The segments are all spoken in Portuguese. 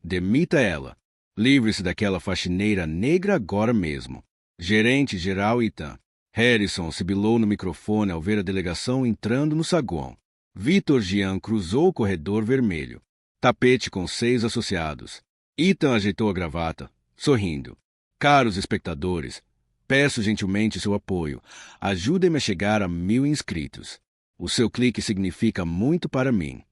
Demita ela. Livre-se daquela faxineira negra agora mesmo. Gerente-geral Ethan. Harrison sibilou no microfone ao ver a delegação entrando no saguão. Vitor Jean cruzou o corredor vermelho. Tapete com 6 associados. Ethan ajeitou a gravata, sorrindo. Caros espectadores, peço gentilmente seu apoio. Ajudem-me a chegar a 1000 inscritos. O seu clique significa muito para mim.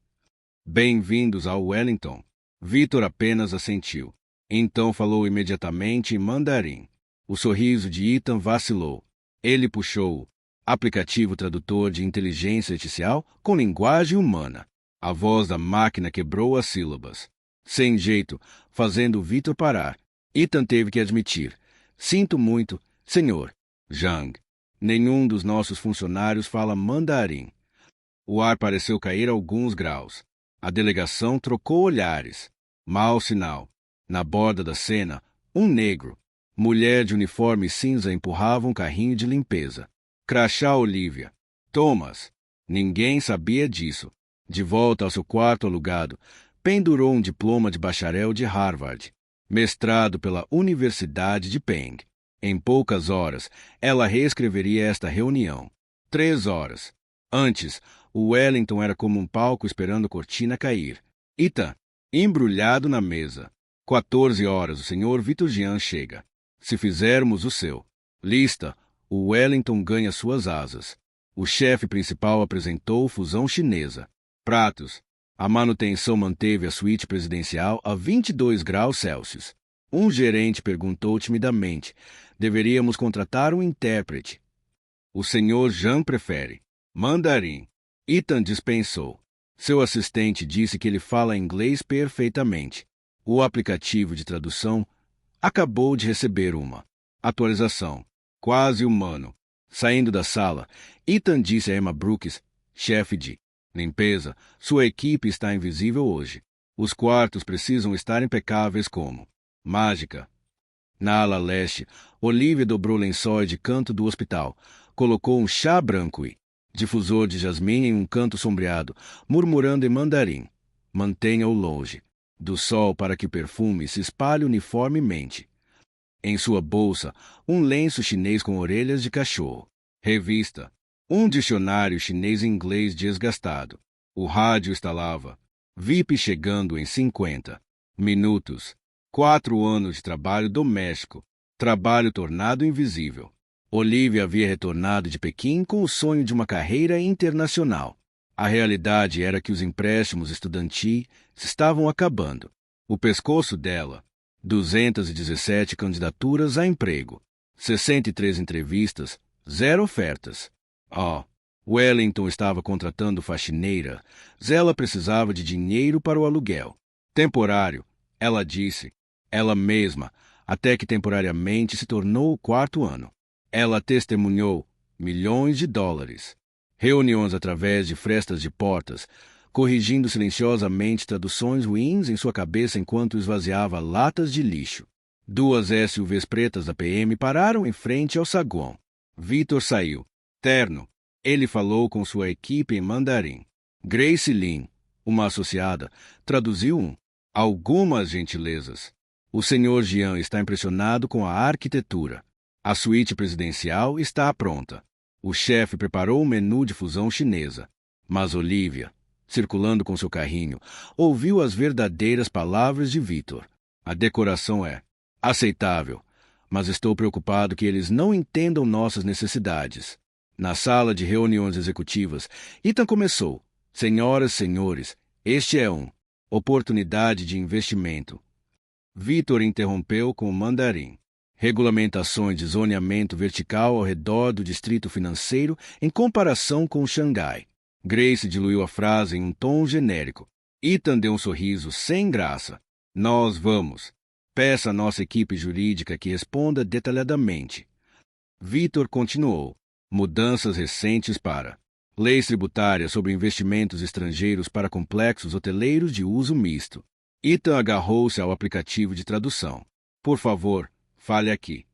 Bem-vindos ao Wellington. Vitor apenas assentiu. Então falou imediatamente em mandarim. O sorriso de Ethan vacilou. Ele puxou o aplicativo tradutor de inteligência artificial com linguagem humana. A voz da máquina quebrou as sílabas. Sem jeito, fazendo Vitor parar. Ethan teve que admitir. Sinto muito, senhor Zhang. Nenhum dos nossos funcionários fala mandarim. O ar pareceu cair alguns graus. A delegação trocou olhares. Mau sinal. Na borda da cena, um negro. Mulher de uniforme cinza empurrava um carrinho de limpeza. Crachá Olivia. Thomas. Ninguém sabia disso. De volta ao seu quarto alugado, pendurou um diploma de bacharel de Harvard, mestrado pela Universidade de Peng. Em poucas horas, ela reescreveria esta reunião. 3 horas. Antes, o Wellington era como um palco esperando a cortina cair. Ethan, embrulhado na mesa. 14 horas, o senhor Vitor Jean chega. Se fizermos o seu lista, o Wellington ganha suas asas. O chefe principal apresentou fusão chinesa. Pratos. A manutenção manteve a suíte presidencial a 22 graus Celsius. Um gerente perguntou timidamente. Deveríamos contratar um intérprete. O senhor Jean prefere mandarim. Ethan dispensou. Seu assistente disse que ele fala inglês perfeitamente. O aplicativo de tradução acabou de receber uma atualização. Quase humano. Saindo da sala, Ethan disse a Emma Brooks, chefe de limpeza, sua equipe está invisível hoje. Os quartos precisam estar impecáveis como mágica. Na ala leste, Olivia dobrou lençóis de canto do hospital, colocou um chá branco e difusor de jasmim em um canto sombreado, murmurando em mandarim. Mantenha-o longe do sol para que o perfume se espalhe uniformemente. Em sua bolsa, um lenço chinês com orelhas de cachorro. Revista. Um dicionário chinês-inglês desgastado. O rádio estalava. VIP chegando em 50 minutos. 4 anos de trabalho doméstico. Trabalho tornado invisível. Olivia havia retornado de Pequim com o sonho de uma carreira internacional. A realidade era que os empréstimos estudantis estavam acabando. O pescoço dela. 217 candidaturas a emprego. 63 entrevistas. 0 ofertas. Wellington estava contratando faxineira. Ela precisava de dinheiro para o aluguel. Temporário, ela disse. Ela mesma, até que temporariamente se tornou o 4º ano. Ela testemunhou milhões de dólares. Reuniões através de frestas de portas, corrigindo silenciosamente traduções ruins em sua cabeça enquanto esvaziava latas de lixo. 2 SUVs pretas da PM pararam em frente ao saguão. Vitor saiu. Terno. Ele falou com sua equipe em mandarim. Grace Lin, uma associada, traduziu algumas gentilezas. O senhor Jean está impressionado com a arquitetura. A suíte presidencial está pronta. O chefe preparou um menu de fusão chinesa. Mas Olivia, circulando com seu carrinho, ouviu as verdadeiras palavras de Vitor. A decoração é aceitável, mas estou preocupado que eles não entendam nossas necessidades. Na sala de reuniões executivas, Ethan começou. Senhoras e senhores, este é oportunidade de investimento. Vitor interrompeu com o mandarim. Regulamentações de zoneamento vertical ao redor do distrito financeiro em comparação com Xangai. Grace diluiu a frase em um tom genérico. Ethan deu um sorriso sem graça. Nós vamos. Peça à nossa equipe jurídica que responda detalhadamente. Vitor continuou. Mudanças recentes para leis tributárias sobre investimentos estrangeiros para complexos hoteleiros de uso misto. Ethan agarrou-se ao aplicativo de tradução. Por favor, fale aqui.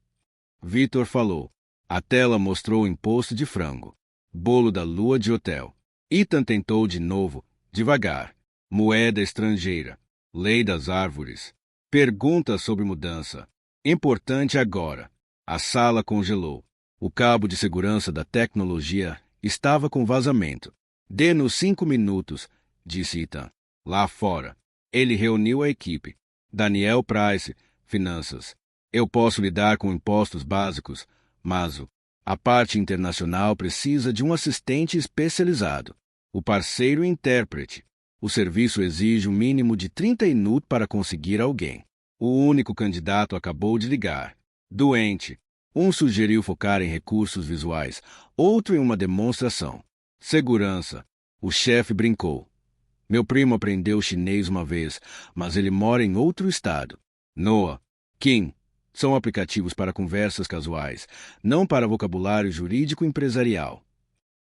Vitor falou. A tela mostrou o imposto de frango. Bolo da lua de hotel. Ethan tentou de novo, devagar. Moeda estrangeira. Lei das árvores. Pergunta sobre mudança. Importante agora. A sala congelou. O cabo de segurança da tecnologia estava com vazamento. Dê-nos 5 minutos, disse Ethan. Lá fora. Ele reuniu a equipe. Daniel Price, finanças. Eu posso lidar com impostos básicos, mas a parte internacional precisa de um assistente especializado. O parceiro intérprete. O serviço exige um mínimo de 30 minutos para conseguir alguém. O único candidato acabou de ligar. Doente. Um sugeriu focar em recursos visuais, outro em uma demonstração. Segurança. O chefe brincou. Meu primo aprendeu chinês uma vez, mas ele mora em outro estado. Noah. Kim. São aplicativos para conversas casuais, não para vocabulário jurídico empresarial.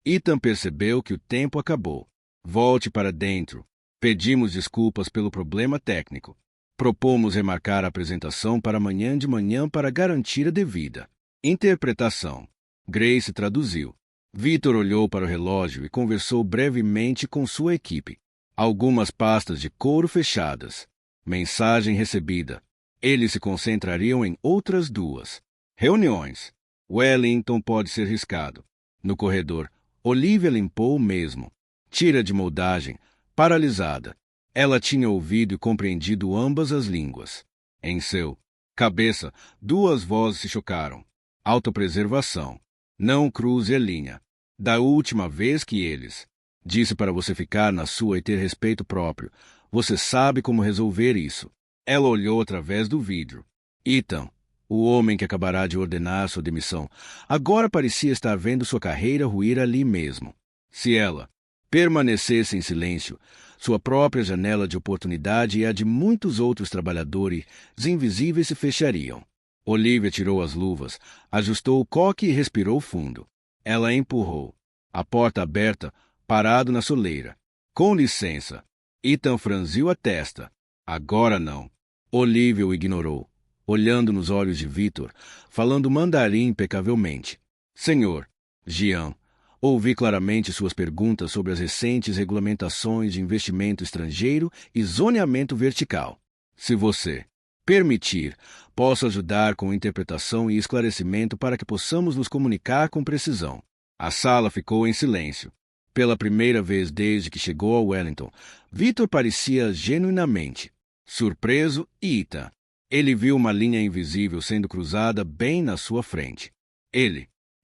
Ethan percebeu que o tempo acabou. Volte para dentro. Pedimos desculpas pelo problema técnico. Propomos remarcar a apresentação para amanhã de manhã para garantir a devida interpretação. Grace traduziu. Victor olhou para o relógio e conversou brevemente com sua equipe. Algumas pastas de couro fechadas. Mensagem recebida. Eles se concentrariam em outras 2. Reuniões. Wellington pode ser riscado. No corredor, Olivia limpou o mesmo. Tira de moldagem. Paralisada. Ela tinha ouvido e compreendido ambas as línguas. Em seu cabeça, 2 vozes se chocaram. Autopreservação. Não cruze a linha. Da última vez que eles disse para você ficar na sua e ter respeito próprio. Você sabe como resolver isso. Ela olhou através do vidro. Ethan, o homem que acabará de ordenar sua demissão, agora parecia estar vendo sua carreira ruir ali mesmo. Se ela permanecesse em silêncio, sua própria janela de oportunidade e a de muitos outros trabalhadores invisíveis se fechariam. Olivia tirou as luvas, ajustou o coque e respirou fundo. Ela empurrou. A porta aberta, parado na soleira. Com licença. Ethan franziu a testa. Agora não. Olivia o ignorou, olhando nos olhos de Victor, falando mandarim impecavelmente. Senhor, Jian, ouvi claramente suas perguntas sobre as recentes regulamentações de investimento estrangeiro e zoneamento vertical. Se você permitir, posso ajudar com interpretação e esclarecimento para que possamos nos comunicar com precisão. A sala ficou em silêncio. Pela primeira vez desde que chegou a Wellington, Victor parecia genuinamente surpreso e Ethan. Ele viu uma linha invisível sendo cruzada bem na sua frente.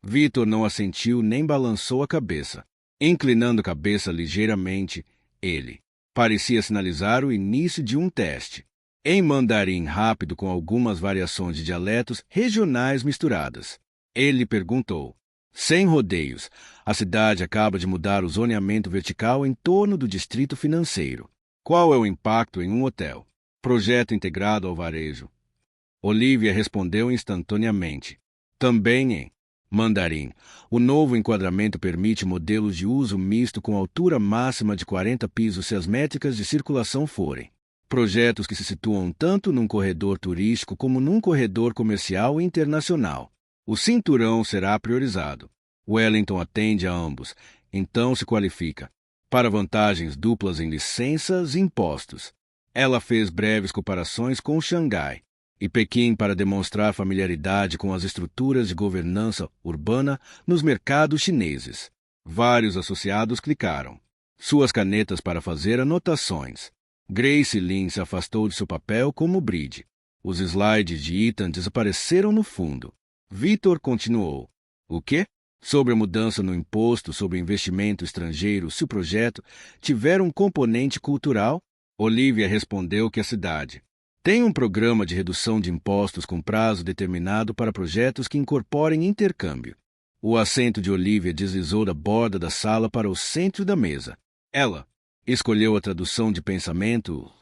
Victor não assentiu nem balançou a cabeça. Inclinando a cabeça ligeiramente, ele parecia sinalizar o início de um teste. Em mandarim rápido com algumas variações de dialetos regionais misturadas. Ele perguntou. Sem rodeios, a cidade acaba de mudar o zoneamento vertical em torno do distrito financeiro. Qual é o impacto em um hotel? Projeto integrado ao varejo. Olivia respondeu instantaneamente. Também em mandarim. O novo enquadramento permite modelos de uso misto com altura máxima de 40 pisos se as métricas de circulação forem. Projetos que se situam tanto num corredor turístico como num corredor comercial internacional. O cinturão será priorizado. Wellington atende a ambos, então se qualifica. Para vantagens duplas em licenças e impostos. Ela fez breves comparações com Xangai e Pequim para demonstrar familiaridade com as estruturas de governança urbana nos mercados chineses. Vários associados clicaram. Suas canetas para fazer anotações. Grace Lin se afastou de seu papel como bride. Os slides de Ethan desapareceram no fundo. Victor continuou. O quê? Sobre a mudança no imposto sobre investimento estrangeiro se o projeto tiver um componente cultural? Olivia respondeu que a cidade tem um programa de redução de impostos com prazo determinado para projetos que incorporem intercâmbio. O assento de Olivia deslizou da borda da sala para o centro da mesa. Ela escolheu a tradução de pensamento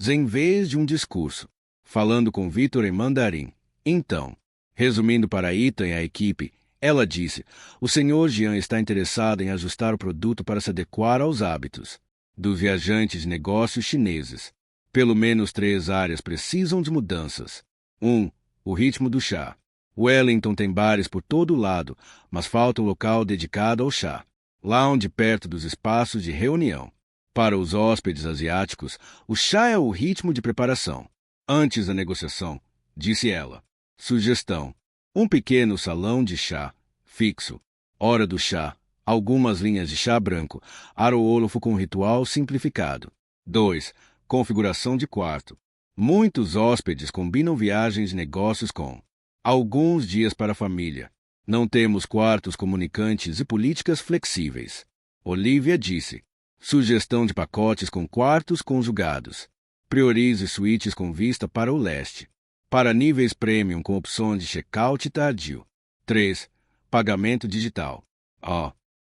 em vez de um discurso, falando com Victor em mandarim. Então, resumindo para Ethan e a equipe, ela disse, o Sr. Jian está interessado em ajustar o produto para se adequar aos hábitos dos viajantes de negócios chineses. Pelo menos 3 áreas precisam de mudanças. 1. O ritmo do chá. Wellington tem bares por todo o lado, mas falta um local dedicado ao chá. Lounge perto dos espaços de reunião. Para os hóspedes asiáticos, o chá é o ritmo de preparação. Antes da negociação, disse ela. Sugestão: um pequeno salão de chá, fixo. Hora do chá, algumas linhas de chá branco, aroólofo com ritual simplificado. 2. Configuração de quarto. Muitos hóspedes combinam viagens de negócios com alguns dias para a família. Não temos quartos comunicantes e políticas flexíveis. Olivia disse. Sugestão de pacotes com quartos conjugados. Priorize suítes com vista para o leste. Para níveis premium com opções de check-out tardio. 3. Pagamento digital.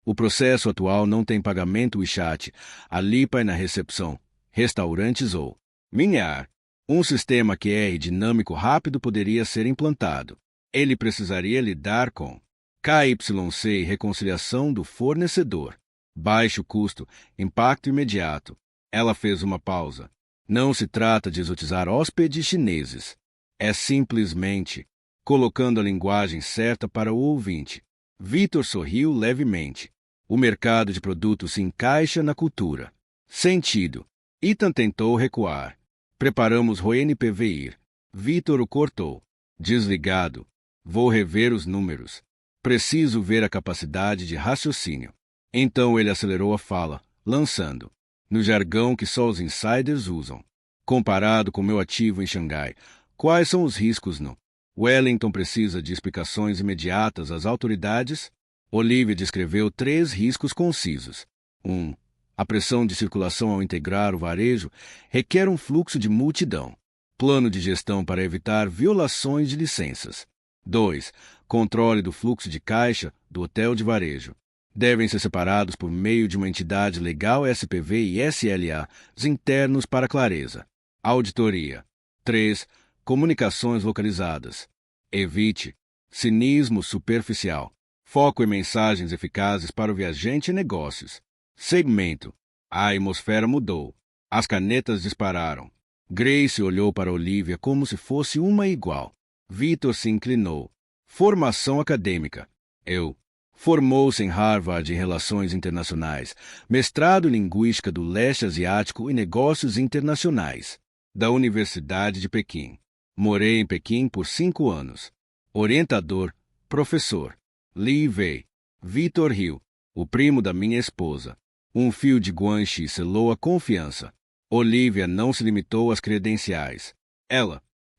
O processo atual não tem pagamento WeChat, Alipay na recepção, restaurantes ou Minhar. Um sistema QR dinâmico rápido poderia ser implantado. Ele precisaria lidar com KYC e reconciliação do fornecedor. Baixo custo, impacto imediato. Ela fez uma pausa. Não se trata de exotizar hóspedes chineses. É simplesmente colocando a linguagem certa para o ouvinte. Vitor sorriu levemente. O mercado de produtos se encaixa na cultura. Sentido. Ethan tentou recuar. Preparamos RONPVIR. Vitor o cortou. Desligado. Vou rever os números. Preciso ver a capacidade de raciocínio. Então ele acelerou a fala, lançando. No jargão que só os insiders usam. Comparado com meu ativo em Xangai, quais são os riscos no Wellington precisa de explicações imediatas às autoridades? Olivia descreveu 3 riscos concisos. 1. A pressão de circulação ao integrar o varejo requer um fluxo de multidão. Plano de gestão para evitar violações de licenças. 2. Controle do fluxo de caixa do hotel de varejo. Devem ser separados por meio de uma entidade legal SPV e SLA internos para clareza. Auditoria. 3. Comunicações localizadas. Evite cinismo superficial. Foco em mensagens eficazes para o viajante e negócios. Segmento. A atmosfera mudou. As canetas dispararam. Grace olhou para Olivia como se fosse uma igual. Vitor se inclinou. Formação acadêmica. Formou-se em Harvard em Relações Internacionais, mestrado em Linguística do Leste Asiático e Negócios Internacionais, da Universidade de Pequim. Morei em Pequim por 5 anos. Orientador, professor. Li Wei. Vitor riu. O primo da minha esposa. Um fio de guanche selou a confiança. Olivia não se limitou às credenciais.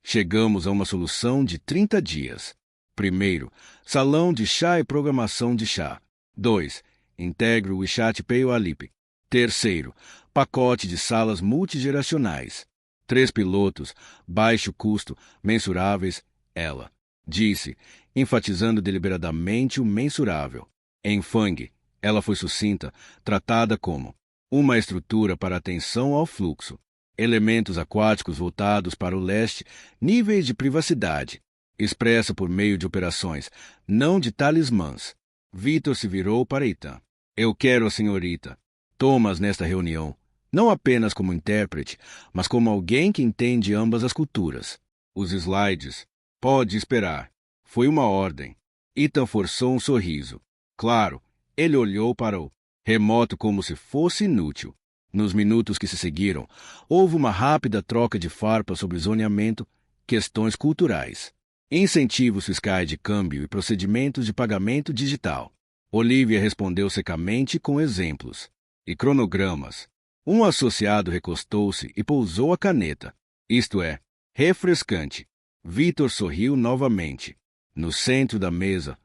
Chegamos a uma solução de 30 dias. Primeiro, salão de chá e programação de chá. 2. Integre o WeChat Pay ou Alipay. Terceiro, pacote de salas multigeracionais. 3 pilotos, baixo custo, mensuráveis, ela disse, enfatizando deliberadamente o mensurável. Em Fang, ela foi sucinta, tratada como uma estrutura para atenção ao fluxo, elementos aquáticos voltados para o leste, níveis de privacidade, expressa por meio de operações, não de talismãs. Vitor se virou para Ethan. Eu quero a senhorita Thomas nesta reunião, não apenas como intérprete, mas como alguém que entende ambas as culturas. Os slides. Pode esperar. Foi uma ordem. Ethan forçou um sorriso. Claro, ele olhou para o remoto como se fosse inútil. Nos minutos que se seguiram, houve uma rápida troca de farpas sobre zoneamento, questões culturais, incentivos fiscais de câmbio e procedimentos de pagamento digital. Olivia respondeu secamente com exemplos e cronogramas. Um associado recostou-se e pousou a caneta. Isto é, refrescante. Vitor sorriu novamente. No centro da mesa,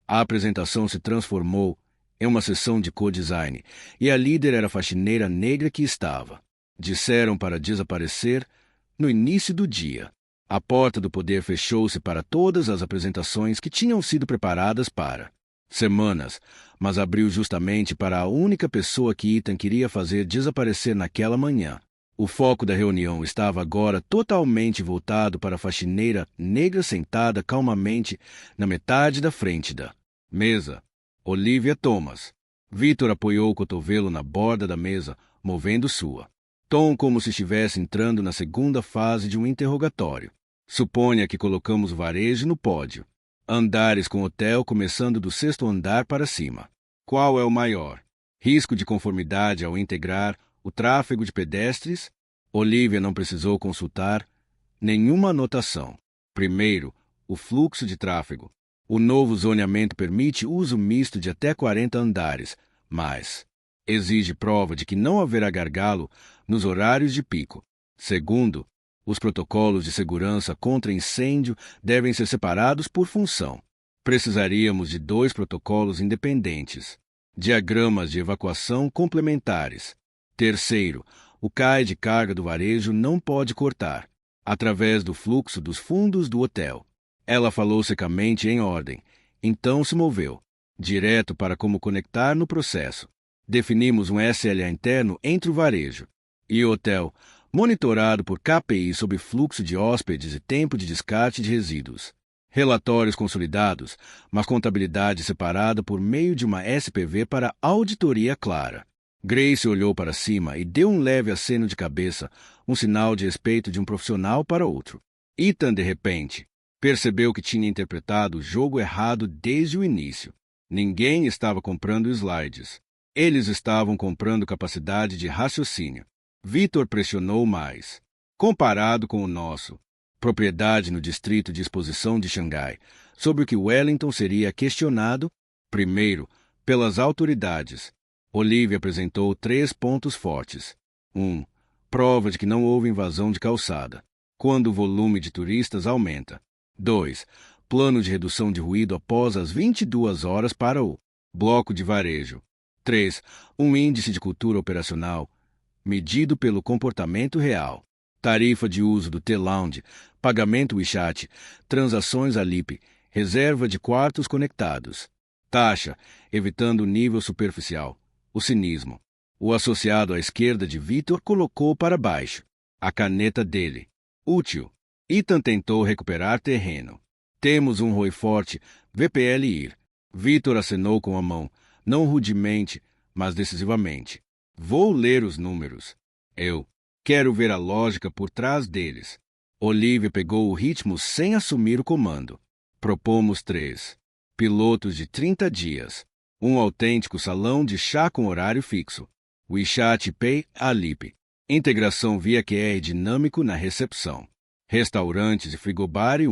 a apresentação se transformou em uma sessão de co-design, e a líder era a faxineira negra que estava. Disseram para desaparecer no início do dia. A porta do poder fechou-se para todas as apresentações que tinham sido preparadas para semanas, mas abriu justamente para a única pessoa que Ethan queria fazer desaparecer naquela manhã. O foco da reunião estava agora totalmente voltado para a faxineira negra sentada calmamente na metade da frente da mesa. Olivia Thomas. Vitor apoiou o cotovelo na borda da mesa, movendo sua tom como se estivesse entrando na segunda fase de um interrogatório. Suponha que colocamos o varejo no pódio. Andares com hotel começando do 6º andar para cima. Qual é o maior Risco de conformidade ao integrar o tráfego de pedestres. Olivia não precisou consultar nenhuma anotação. Primeiro, o fluxo de tráfego. O novo zoneamento permite uso misto de até 40 andares, mas exige prova de que não haverá gargalo nos horários de pico. Segundo, os protocolos de segurança contra incêndio devem ser separados por função. Precisaríamos de 2 protocolos independentes. Diagramas de evacuação complementares. Terceiro, o CAI de carga do varejo não pode cortar através do fluxo dos fundos do hotel. Ela falou secamente em ordem, então se moveu direto para como conectar no processo. Definimos um SLA interno entre o varejo e o hotel, monitorado por KPI sobre fluxo de hóspedes e tempo de descarte de resíduos. Relatórios consolidados, mas contabilidade separada por meio de uma SPV para auditoria clara. Grace olhou para cima e deu um leve aceno de cabeça, um sinal de respeito de um profissional para outro. Ethan, de repente, percebeu que tinha interpretado o jogo errado desde o início. Ninguém estava comprando slides. Eles estavam comprando capacidade de raciocínio. Victor pressionou mais. Comparado com o nosso, propriedade no distrito de exposição de Xangai, sobre o que Wellington seria questionado, primeiro, pelas autoridades. Olivia apresentou 3 pontos fortes. 1. Prova de que não houve invasão de calçada, quando o volume de turistas aumenta. 2. Plano de redução de ruído após as 22 horas para o bloco de varejo. 3. Um índice de cultura operacional, medido pelo comportamento real. Tarifa de uso do T-Lounge, pagamento WeChat, transações Alip, reserva de quartos conectados. Taxa, evitando o nível superficial. O cinismo. O associado à esquerda de Victor colocou para baixo a caneta dele. Útil. Ethan tentou recuperar terreno. Temos um ROI forte, VPL ir. Victor acenou com a mão, não rudemente, mas decisivamente. Vou ler os números. Eu quero ver a lógica por trás deles. Olivia pegou o ritmo sem assumir o comando. Propomos 3 pilotos de 30 dias. Um autêntico salão de chá com horário fixo. WeChat Pay Alip. Integração via QR dinâmico na recepção. Restaurantes e frigobar e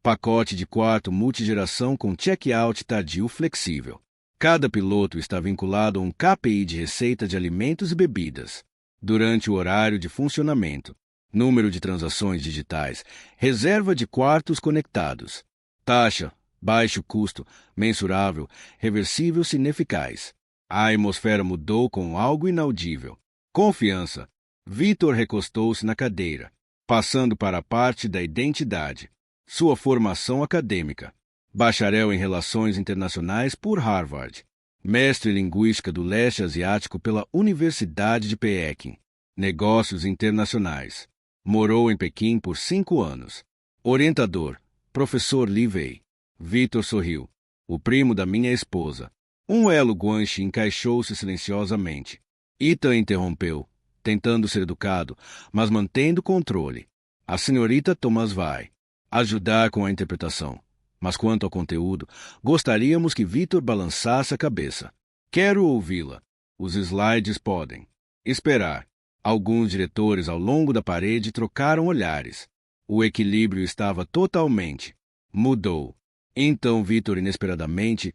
pacote de quarto multigeração com check-out tardio flexível. Cada piloto está vinculado a um KPI de receita de alimentos e bebidas. Durante o horário de funcionamento. Número de transações digitais. Reserva de quartos conectados. Taxa. Baixo custo, mensurável, reversível se ineficaz. A atmosfera mudou com algo inaudível. Confiança. Victor recostou-se na cadeira, passando para a parte da identidade. Sua formação acadêmica. Bacharel em Relações Internacionais por Harvard. Mestre em Linguística do Leste Asiático pela Universidade de Pequim. Negócios Internacionais. Morou em Pequim por 5 anos. Orientador. Professor Li Wei. Victor sorriu. O primo da minha esposa. Um elo guanche encaixou-se silenciosamente. Ethan interrompeu, tentando ser educado, mas mantendo controle. A senhorita Thomas vai ajudar com a interpretação. Mas quanto ao conteúdo, gostaríamos que Victor balançasse a cabeça. Quero ouvi-la. Os slides podem esperar. Alguns diretores ao longo da parede trocaram olhares. O equilíbrio estava totalmente mudou. Então Victor inesperadamente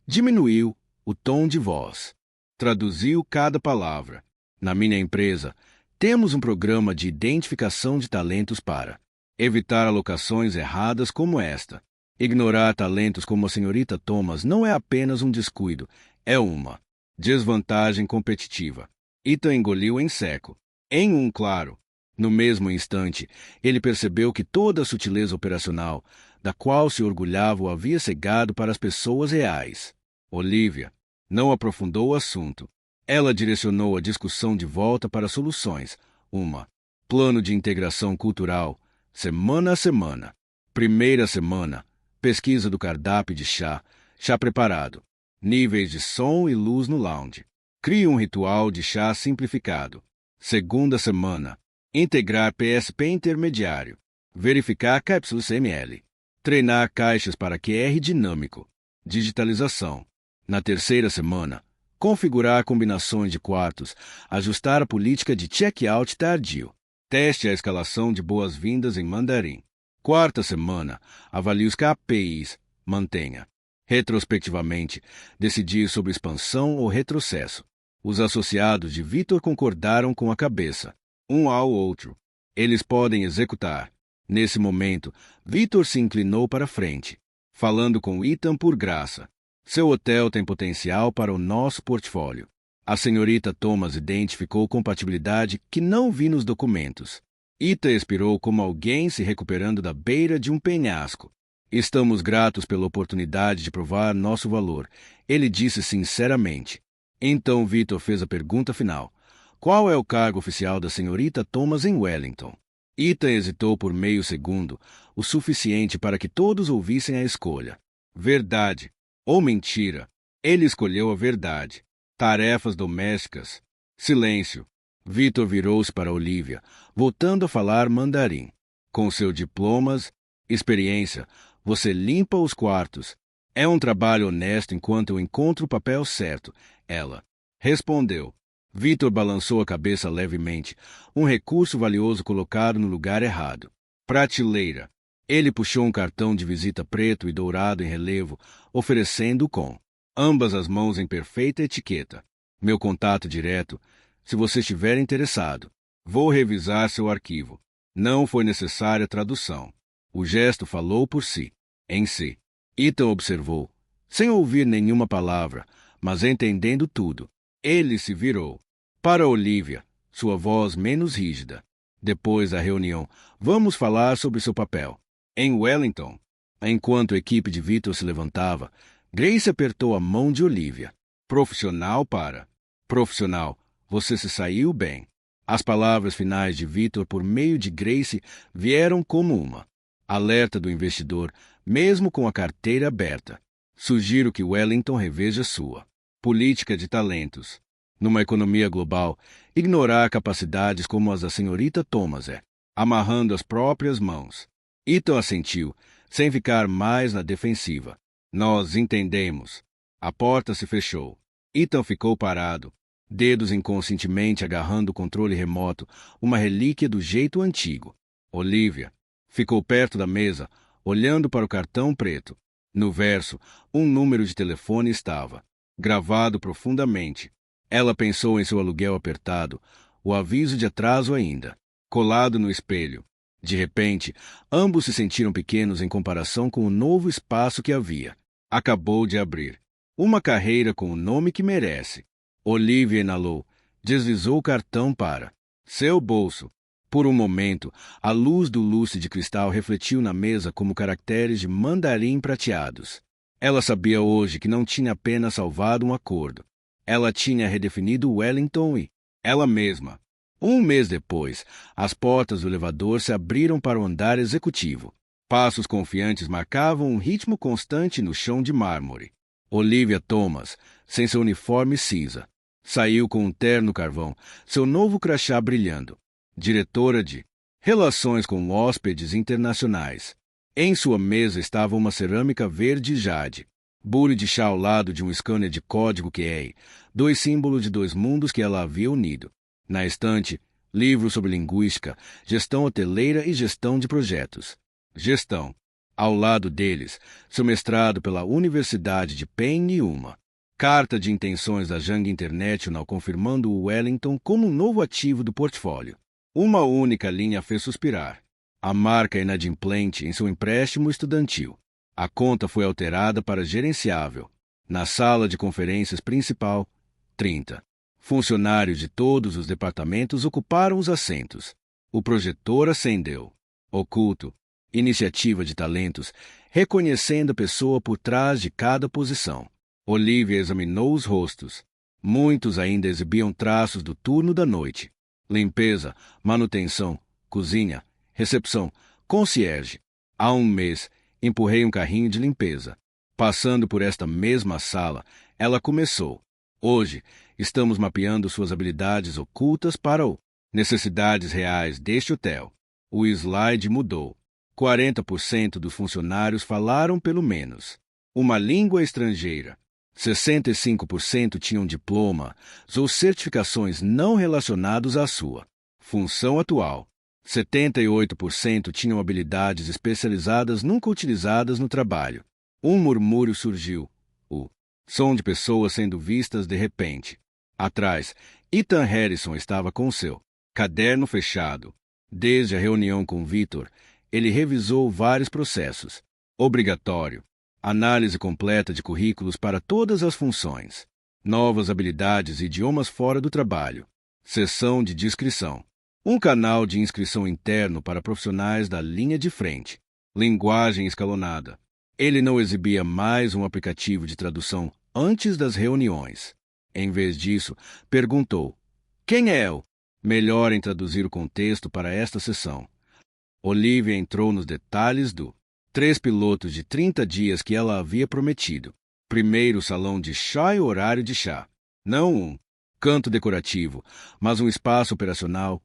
diminuiu o tom de voz. Traduziu cada palavra. Na minha empresa, temos um programa de identificação de talentos para evitar alocações erradas como esta. Ignorar talentos como a senhorita Thomas não é apenas um descuido, é uma desvantagem competitiva. Ethan engoliu em seco. Claro. No mesmo instante, ele percebeu que toda a sutileza operacional, da qual se orgulhava, o havia cegado para as pessoas reais. Olivia não aprofundou o assunto. Ela direcionou a discussão de volta para soluções. Plano de integração cultural, semana a semana. Primeira semana, pesquisa do cardápio de chá preparado. Níveis de som e luz no lounge. Crie um ritual de chá simplificado. Segunda semana, integrar PSP intermediário. Verificar cápsulas ml. Treinar caixas para QR dinâmico. Digitalização. Na terceira semana, configurar combinações de quartos, ajustar a política de check-out tardio. Teste a escalação de boas-vindas em mandarim. Quarta semana, avalie os KPIs, mantenha. Retrospectivamente, decidir sobre expansão ou retrocesso. Os associados de Vitor concordaram com a cabeça, um ao outro. Eles podem executar. Nesse momento, Vitor se inclinou para frente, falando com Ethan por graça. Seu hotel tem potencial para o nosso portfólio. A senhorita Thomas identificou compatibilidade que não vi nos documentos. Ethan expirou como alguém se recuperando da beira de um penhasco. Estamos gratos pela oportunidade de provar nosso valor, ele disse sinceramente. Então Vitor fez a pergunta final. Qual é o cargo oficial da senhorita Thomas em Wellington? Ethan hesitou por meio segundo, o suficiente para que todos ouvissem a escolha. Verdade ou mentira? Ele escolheu a verdade. Tarefas domésticas. Silêncio. Vitor virou-se para Olivia, voltando a falar mandarim. Com seus diplomas, experiência, você limpa os quartos. É um trabalho honesto enquanto eu encontro o papel certo. Ela respondeu. Vitor balançou a cabeça levemente, um recurso valioso colocado no lugar errado. Prateleira. Ele puxou um cartão de visita preto e dourado em relevo, oferecendo-o com ambas as mãos em perfeita etiqueta. Meu contato direto, se você estiver interessado. Vou revisar seu arquivo. Não foi necessária tradução. O gesto falou por si. Em si. Ethan observou, sem ouvir nenhuma palavra, mas entendendo tudo. Ele se virou. Para Olivia, sua voz menos rígida. Depois da reunião, vamos falar sobre seu papel. Em Wellington. Enquanto a equipe de Vitor se levantava, Grace apertou a mão de Olivia. Profissional para. Profissional, você se saiu bem. As palavras finais de Vitor por meio de Grace vieram como uma alerta do investidor, mesmo com a carteira aberta. Sugiro que Wellington reveja sua política de talentos. Numa economia global, ignorar capacidades como as da senhorita Thomas amarrando as próprias mãos. Ethan assentiu, sem ficar mais na defensiva. Nós entendemos. A porta se fechou. Ethan ficou parado, dedos inconscientemente agarrando o controle remoto, uma relíquia do jeito antigo. Olivia ficou perto da mesa, olhando para o cartão preto. No verso, um número de telefone estava gravado profundamente. Ela pensou em seu aluguel apertado, o aviso de atraso ainda, colado no espelho. De repente, ambos se sentiram pequenos em comparação com o novo espaço que havia. Acabou de abrir. Uma carreira com o nome que merece. Olivia inalou, deslizou o cartão para seu bolso. Por um momento, a luz do lustre de cristal refletiu na mesa como caracteres de mandarim prateados. Ela sabia hoje que não tinha apenas salvado um acordo. Ela tinha redefinido Wellington e ela mesma. Um mês depois, as portas do elevador se abriram para o andar executivo. Passos confiantes marcavam um ritmo constante no chão de mármore. Olivia Thomas, sem seu uniforme cinza, saiu com um terno carvão, seu novo crachá brilhando. Diretora de Relações com Hóspedes Internacionais. Em sua mesa estava uma cerâmica verde jade, bule de chá ao lado de um scanner de código QR, dois símbolos de dois mundos que ela havia unido. Na estante, livros sobre linguística, gestão hoteleira e gestão de projetos. Gestão. Ao lado deles, seu mestrado pela Universidade de Penn e uma carta de intenções da Young International confirmando o Wellington como um novo ativo do portfólio. Uma única linha fez suspirar. A marca inadimplente em seu empréstimo estudantil. A conta foi alterada para gerenciável. Na sala de conferências principal, 30 funcionários de todos os departamentos ocuparam os assentos. O projetor acendeu. Oculto. Iniciativa de talentos, reconhecendo a pessoa por trás de cada posição. Olivia examinou os rostos. Muitos ainda exibiam traços do turno da noite. Limpeza, manutenção, cozinha, recepção, concierge. Há um mês, empurrei um carrinho de limpeza. Passando por esta mesma sala, ela começou. Hoje, estamos mapeando suas habilidades ocultas para o necessidades reais deste hotel. O slide mudou. 40% dos funcionários falaram pelo menos uma língua estrangeira. 65% tinham diplomas ou certificações não relacionados à sua função atual. 78% tinham habilidades especializadas nunca utilizadas no trabalho. Um murmúrio surgiu. O som de pessoas sendo vistas de repente. Atrás, Ethan Harrison estava com seu caderno fechado. Desde a reunião com Victor, ele revisou vários processos. Obrigatório. Análise completa de currículos para todas as funções. Novas habilidades e idiomas fora do trabalho. Seção de descrição. Um canal de inscrição interno para profissionais da linha de frente. Linguagem escalonada. Ele não exibia mais um aplicativo de tradução antes das reuniões. Em vez disso, perguntou: quem é eu? Melhor em traduzir o contexto para esta sessão. Olivia entrou nos detalhes do 3 pilotos de 30 dias que ela havia prometido. Primeiro salão de chá e horário de chá. Não um canto decorativo, mas um espaço operacional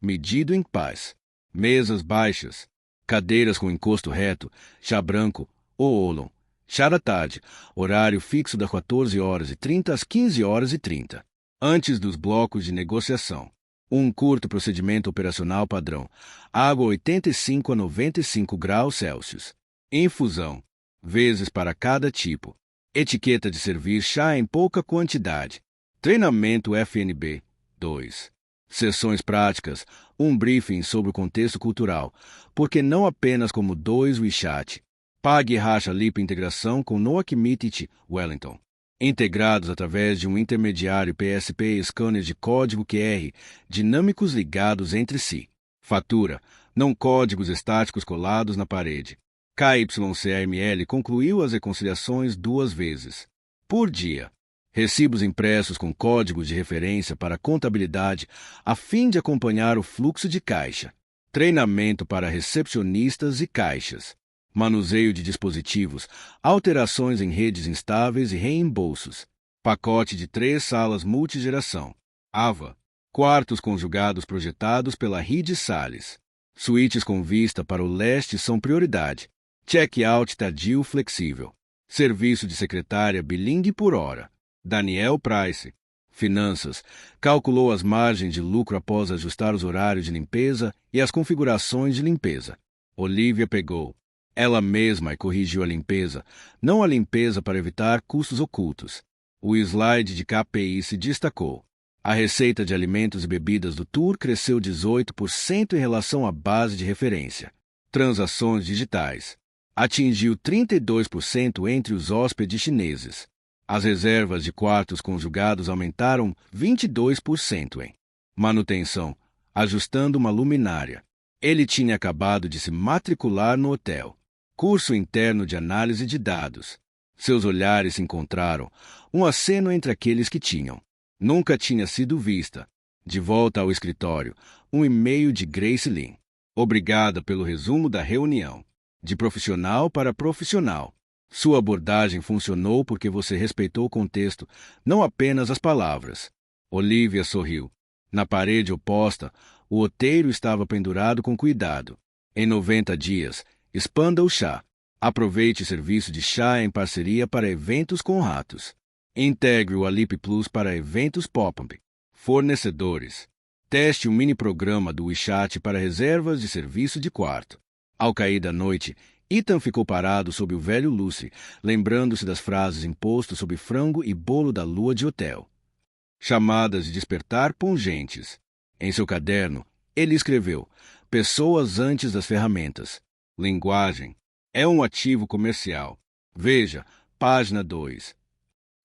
medido em paz. Mesas baixas, cadeiras com encosto reto, chá branco ou oolong. Chá da tarde, horário fixo das 14h30 às 15h30. Antes dos blocos de negociação. Um curto procedimento operacional padrão. Água 85 a 95 graus Celsius. Infusão. Vezes para cada tipo. Etiqueta de servir chá em pouca quantidade. Treinamento FNB. 2. Sessões práticas. Um briefing sobre o contexto cultural. Porque não apenas como 2 WeChat. Pague e racha LIP integração com Noakmitty Wellington. Integrados através de um intermediário PSP e scanners de código QR dinâmicos ligados entre si. Fatura, não códigos estáticos colados na parede. KYCAML concluiu as reconciliações 2 vezes por dia. Recibos impressos com códigos de referência para contabilidade a fim de acompanhar o fluxo de caixa. Treinamento para recepcionistas e caixas. Manuseio de dispositivos, alterações em redes instáveis e reembolsos. Pacote de 3 salas multigeração. AVA. Quartos conjugados projetados pela Rede Salles. Suítes com vista para o leste são prioridade. Check-out tardio flexível. Serviço de secretária bilingue por hora. Daniel Price. Finanças. Calculou as margens de lucro após ajustar os horários de limpeza e as configurações de limpeza. Olivia pegou ela mesma e corrigiu a limpeza, não a limpeza para evitar custos ocultos. O slide de KPI se destacou. A receita de alimentos e bebidas do tour cresceu 18% em relação à base de referência. Transações digitais. Atingiu 32% entre os hóspedes chineses. As reservas de quartos conjugados aumentaram 22% em manutenção, ajustando uma luminária. Ele tinha acabado de se matricular no hotel. Curso interno de análise de dados. Seus olhares se encontraram, um aceno entre aqueles que tinham. Nunca tinha sido vista. De volta ao escritório, um e-mail de Grace Lin. Obrigada pelo resumo da reunião. De profissional para profissional. Sua abordagem funcionou porque você respeitou o contexto, não apenas as palavras. Olivia sorriu. Na parede oposta, o outeiro estava pendurado com cuidado. Em 90 dias, expanda o chá. Aproveite serviço de chá em parceria para eventos com ratos. Integre o Alip Plus para eventos pop-up. Fornecedores. Teste um mini-programa do WeChat para reservas de serviço de quarto. Ao cair da noite, Ethan ficou parado sob o velho Lucy, lembrando-se das frases impostas sobre frango e bolo da lua de hotel. Chamadas de despertar pungentes. Em seu caderno, ele escreveu: pessoas antes das ferramentas. Linguagem. É um ativo comercial. Veja, página 2.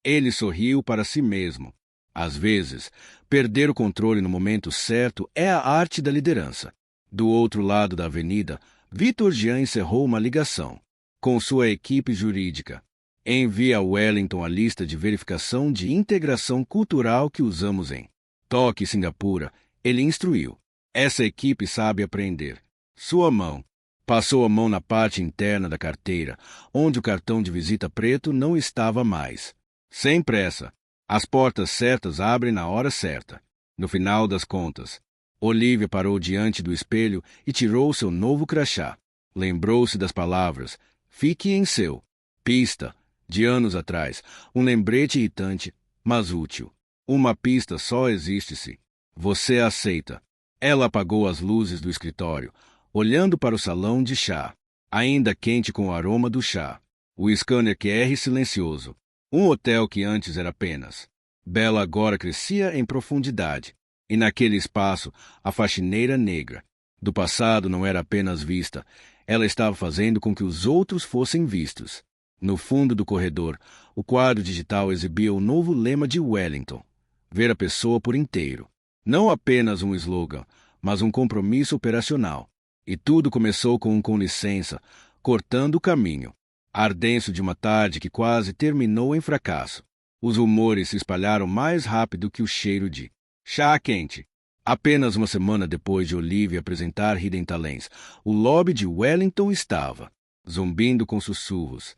Ele sorriu para si mesmo. Às vezes, perder o controle no momento certo é a arte da liderança. Do outro lado da avenida, Victor Jean encerrou uma ligação com sua equipe jurídica. Envie a Wellington a lista de verificação de integração cultural que usamos em Tóquio, Singapura. Ele instruiu. Essa equipe sabe aprender. Sua mão. Passou a mão na parte interna da carteira, onde o cartão de visita preto não estava mais. Sem pressa. As portas certas abrem na hora certa. No final das contas, Olivia parou diante do espelho e tirou seu novo crachá. Lembrou-se das palavras: fique em seu pista De anos atrás, um lembrete irritante, mas útil. Uma pista só existe se você aceita. Ela apagou as luzes do escritório, olhando para o salão de chá, ainda quente com o aroma do chá. O scanner QR silencioso. Um hotel que antes era apenas bela agora crescia em profundidade. E naquele espaço, a faxineira negra do passado não era apenas vista, ela estava fazendo com que os outros fossem vistos. No fundo do corredor, o quadro digital exibia o novo lema de Wellington: ver a pessoa por inteiro. Não apenas um slogan, mas um compromisso operacional. E tudo começou com um com licença, cortando o caminho. Ardêncio de uma tarde que quase terminou em fracasso. Os rumores se espalharam mais rápido que o cheiro de chá quente. Apenas uma semana depois de Olivia apresentar Hidden Talents, o lobby de Wellington estava zumbindo com sussurros.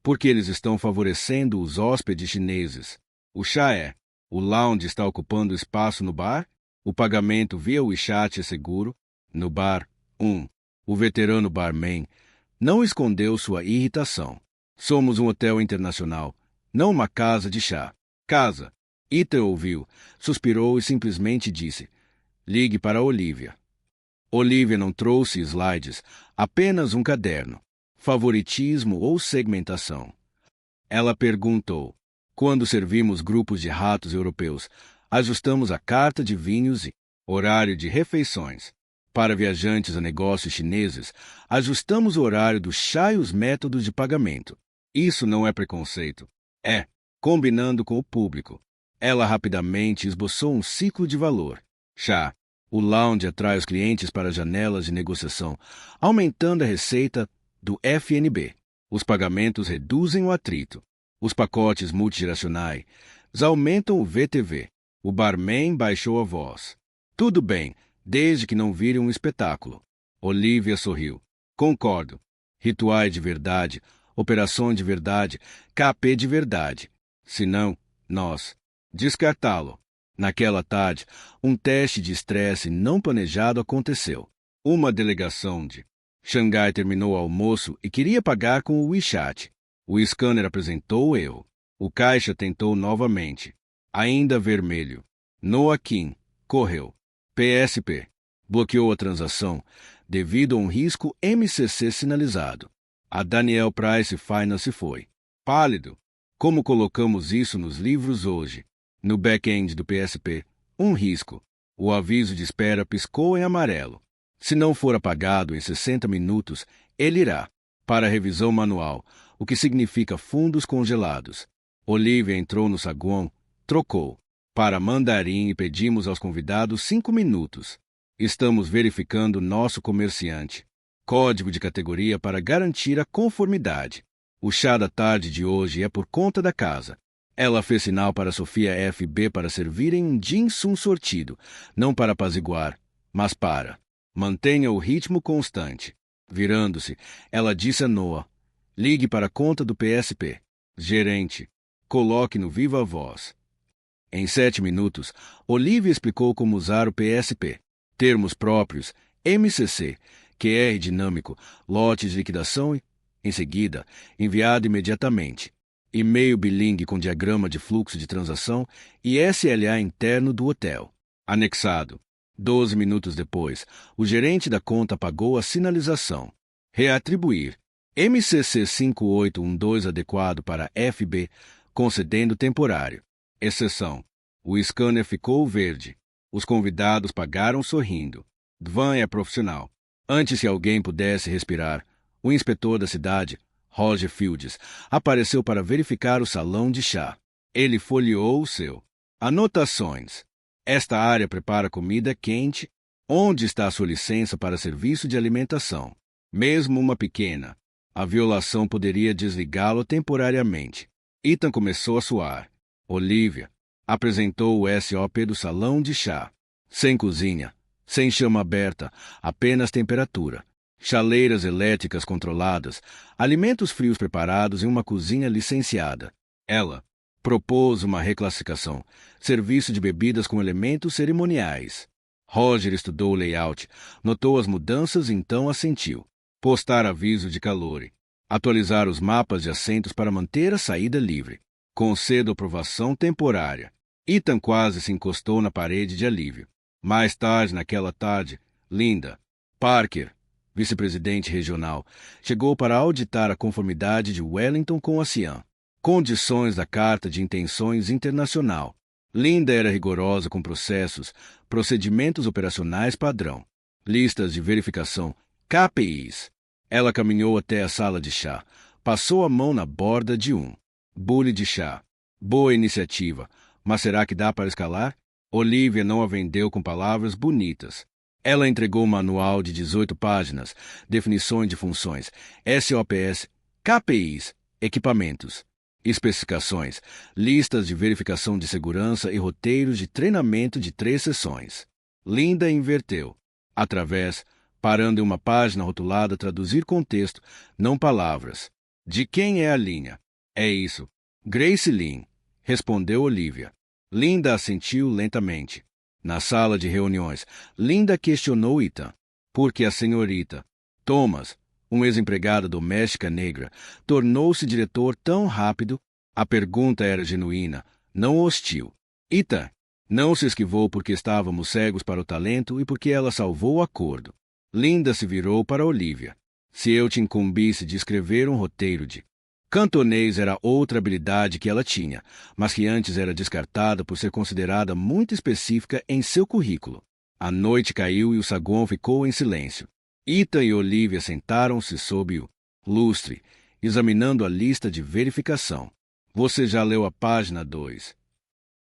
Porque eles estão favorecendo os hóspedes chineses. O chá é. O lounge está ocupando espaço no bar? O pagamento via WeChat é seguro? No bar, o veterano barman não escondeu sua irritação. Somos um hotel internacional, não uma casa de chá. Casa. Ethan ouviu, suspirou e simplesmente disse: ligue para Olivia. Olivia não trouxe slides, apenas um caderno. Favoritismo ou segmentação? Ela perguntou. Quando servimos grupos de ratos europeus, ajustamos a carta de vinhos e horário de refeições. Para viajantes a negócios chineses, ajustamos o horário do chá e os métodos de pagamento. Isso não é preconceito. É, combinando com o público. Ela rapidamente esboçou um ciclo de valor. Chá. O lounge atrai os clientes para janelas de negociação, aumentando a receita do FNB. Os pagamentos reduzem o atrito. Os pacotes multigeracionais aumentam o VTV. O barman baixou a voz. Tudo bem, desde que não vire um espetáculo. Olivia sorriu. Concordo. Rituais de verdade, operações de verdade, KP de verdade. Se não, nós. Descartá-lo. Naquela tarde, um teste de estresse não planejado aconteceu. Uma delegação de Xangai terminou o almoço e queria pagar com o WeChat. O scanner apresentou o erro. O caixa tentou novamente. Ainda vermelho. Noah Kim correu. PSP bloqueou a transação devido a um risco MCC sinalizado. A Daniel Price Finance foi pálido. Como colocamos isso nos livros hoje? No back-end do PSP, um risco. O aviso de espera piscou em amarelo. Se não for apagado em 60 minutos, ele irá para a revisão manual, o que significa fundos congelados. Olivia entrou no saguão, trocou para mandarim e pedimos aos convidados 5 minutos. Estamos verificando nosso comerciante. Código de categoria para garantir a conformidade. O chá da tarde de hoje é por conta da casa. Ela fez sinal para Sofia FB para servirem um ginsum sortido, não para apaziguar, mas para mantenha o ritmo constante. Virando-se, ela disse a Noah: ligue para a conta do PSP. Gerente, coloque no viva voz. Em 7 minutos, Olivia explicou como usar o PSP. Termos próprios, MCC, QR dinâmico, lotes de liquidação e, em seguida, enviado imediatamente. E-mail bilingue com diagrama de fluxo de transação e SLA interno do hotel. Anexado. 12 minutos depois, o gerente da conta apagou a sinalização. Reatribuir. MCC 5812 adequado para FB, concedendo temporário. Exceção. O scanner ficou verde. Os convidados pagaram sorrindo. Dvan é profissional. Antes que alguém pudesse respirar, o inspetor da cidade, Roger Fields, apareceu para verificar o salão de chá. Ele folheou o seu. Anotações. Esta área prepara comida quente. Onde está a sua licença para serviço de alimentação? Mesmo uma pequena. A violação poderia desligá-lo temporariamente. Ethan começou a suar. Olivia apresentou o SOP do salão de chá. Sem cozinha, sem chama aberta, apenas temperatura. Chaleiras elétricas controladas, alimentos frios preparados em uma cozinha licenciada. Ela propôs uma reclassificação, serviço de bebidas com elementos cerimoniais. Roger estudou o layout, notou as mudanças e então assentiu. Postar aviso de calor. Atualizar os mapas de assentos para manter a saída livre. Concedo aprovação temporária. Ethan quase se encostou na parede de alívio. Mais tarde, naquela tarde, Linda Parker, vice-presidente regional, chegou para auditar a conformidade de Wellington com a Cian. Condições da Carta de Intenções Internacional. Linda era rigorosa com procedimentos operacionais padrão, listas de verificação, KPIs. Ela caminhou até a sala de chá, passou a mão na borda de um bule de chá. Boa iniciativa, mas será que dá para escalar? Olivia não a vendeu com palavras bonitas. Ela entregou um manual de 18 páginas, definições de funções, SOPs, KPIs, equipamentos, especificações, listas de verificação de segurança e roteiros de treinamento de 3 sessões. Linda inverteu. Através, parando em uma página rotulada traduzir contexto, não palavras. De quem é a linha? É isso. Grace Lynn, respondeu Olivia. Linda assentiu lentamente. Na sala de reuniões, Linda questionou Ethan. Por que a senhorita Thomas, uma ex-empregada doméstica negra, tornou-se diretor tão rápido? A pergunta era genuína, não hostil. Ethan não se esquivou porque estávamos cegos para o talento e porque ela salvou o acordo. Linda se virou para Olivia. Se eu te incumbisse de escrever um roteiro de cantonês era outra habilidade que ela tinha, mas que antes era descartada por ser considerada muito específica em seu currículo. A noite caiu e o saguão ficou em silêncio. Ethan e Olivia sentaram-se sob o lustre, examinando a lista de verificação. Você já leu a página 2?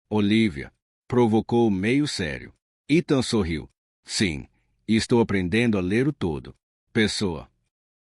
Olivia provocou meio sério. Ethan sorriu. Sim, e estou aprendendo a ler o todo. Pessoa.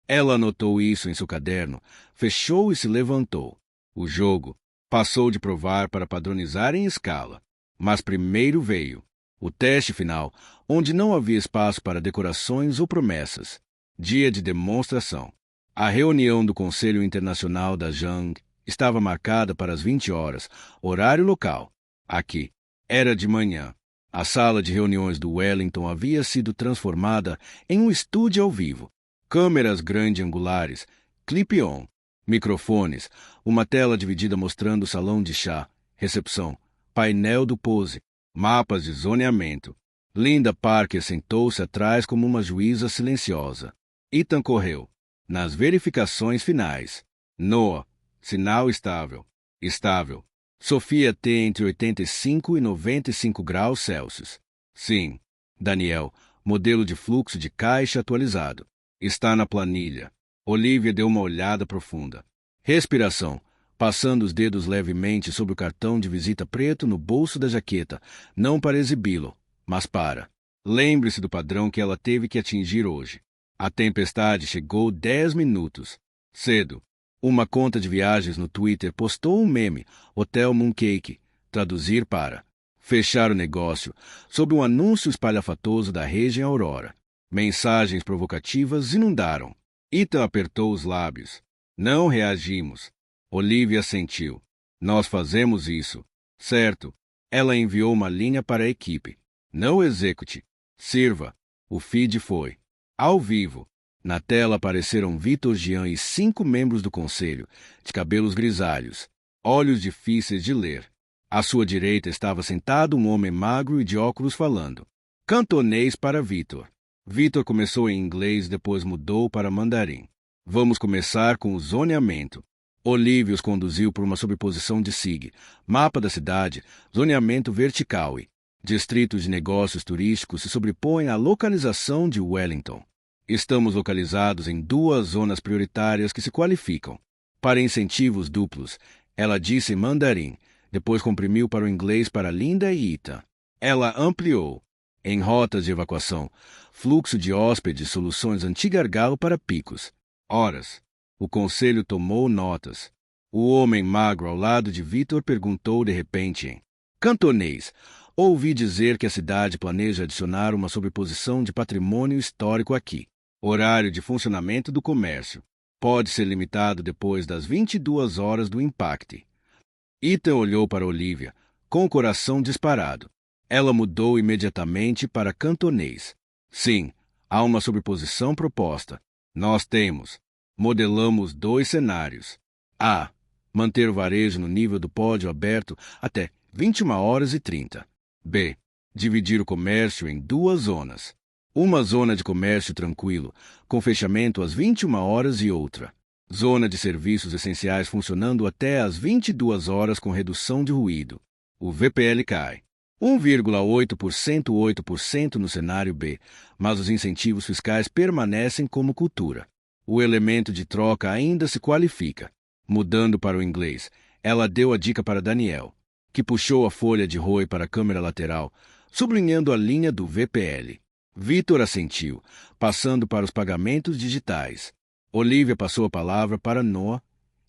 Ela anotou isso em seu caderno, fechou e se levantou. O jogo passou de provar para padronizar em escala. Mas primeiro veio o teste final, onde não havia espaço para decorações ou promessas. Dia de demonstração. A reunião do Conselho Internacional da Jang estava marcada para as 20 horas, horário local. Aqui, era de manhã. A sala de reuniões do Wellington havia sido transformada em um estúdio ao vivo. Câmeras grande-angulares, clip-on, microfones, uma tela dividida mostrando o salão de chá, recepção, painel do pose, mapas de zoneamento. Linda Parker sentou-se atrás como uma juíza silenciosa. Ethan correu. Nas verificações finais. Noah, sinal estável. Estável. Sofia T entre 85 e 95 graus Celsius. Sim. Daniel, modelo de fluxo de caixa atualizado. Está na planilha. Olivia deu uma olhada profunda. Respiração, passando os dedos levemente sobre o cartão de visita preto no bolso da jaqueta, não para exibi-lo, mas para. Lembre-se do padrão que ela teve que atingir hoje. A tempestade chegou 10 minutos. Cedo. Uma conta de viagens no Twitter postou um meme, Hotel Mooncake, traduzir para fechar o negócio, sob um anúncio espalhafatoso da Rede Aurora. Mensagens provocativas inundaram. Ethan apertou os lábios. Não reagimos. Olivia sentiu. Nós fazemos isso. Certo. Ela enviou uma linha para a equipe. Não execute. Sirva. O feed foi. Ao vivo. Na tela apareceram Vitor Jean e 5 membros do conselho, de cabelos grisalhos, olhos difíceis de ler. À sua direita estava sentado um homem magro e de óculos falando. Cantonês para Vitor. Vitor começou em inglês, depois mudou para mandarim. Vamos começar com o zoneamento. Olivia os conduziu por uma sobreposição de SIG, mapa da cidade, zoneamento vertical e distritos de negócios turísticos se sobrepõem à localização de Wellington. Estamos localizados em 2 zonas prioritárias que se qualificam. Para incentivos duplos, ela disse em mandarim, depois comprimiu para o inglês para Linda e Ethan. Ela ampliou. Em rotas de evacuação, fluxo de hóspedes, soluções anti-gargalo para picos. Horas. O conselho tomou notas. O homem magro ao lado de Vitor perguntou de repente em cantonês. Ouvi dizer que a cidade planeja adicionar uma sobreposição de patrimônio histórico aqui. Horário de funcionamento do comércio. Pode ser limitado depois das 22 horas do impacto. Ethan olhou para Olivia, com o coração disparado. Ela mudou imediatamente para cantonês. Sim, há uma sobreposição proposta. Nós temos. Modelamos 2 cenários. A. Manter o varejo no nível do pódio aberto até 21h30. B. Dividir o comércio em 2 zonas. Uma zona de comércio tranquilo, com fechamento às 21h e outra. Zona de serviços essenciais funcionando até às 22h com redução de ruído. O VPL cai 1,8%, 8% no cenário B, mas os incentivos fiscais permanecem como cultura. O elemento de troca ainda se qualifica. Mudando para o inglês, ela deu a dica para Daniel, que puxou a folha de ROI para a câmera lateral, sublinhando a linha do VPL. Vitor assentiu, passando para os pagamentos digitais. Olivia passou a palavra para Noah,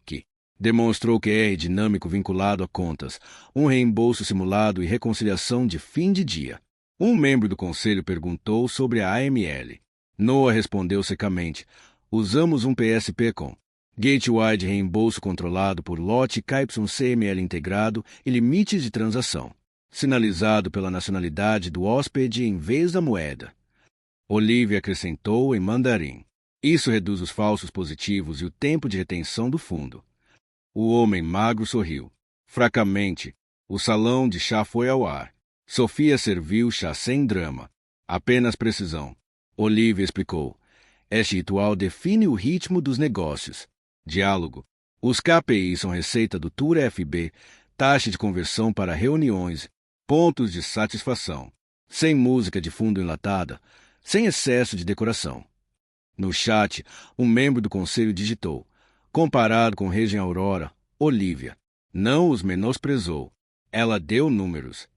que demonstrou QR dinâmico vinculado a contas, um reembolso simulado e reconciliação de fim de dia. Um membro do conselho perguntou sobre a AML. Noah respondeu secamente: usamos um PSP com gateway de reembolso controlado por lote KYCML integrado e limites de transação, sinalizado pela nacionalidade do hóspede em vez da moeda. Olivia acrescentou em mandarim: isso reduz os falsos positivos e o tempo de retenção do fundo. O homem magro sorriu. Fracamente, o salão de chá foi ao ar. Sofia serviu chá sem drama. Apenas precisão. Olivia explicou. Este ritual define o ritmo dos negócios. Diálogo. Os KPIs são receita do Tour FB, taxa de conversão para reuniões, pontos de satisfação. Sem música de fundo enlatada, sem excesso de decoração. No chat, um membro do conselho digitou: comparado com Regen Aurora, Olivia não os menosprezou. Ela deu números.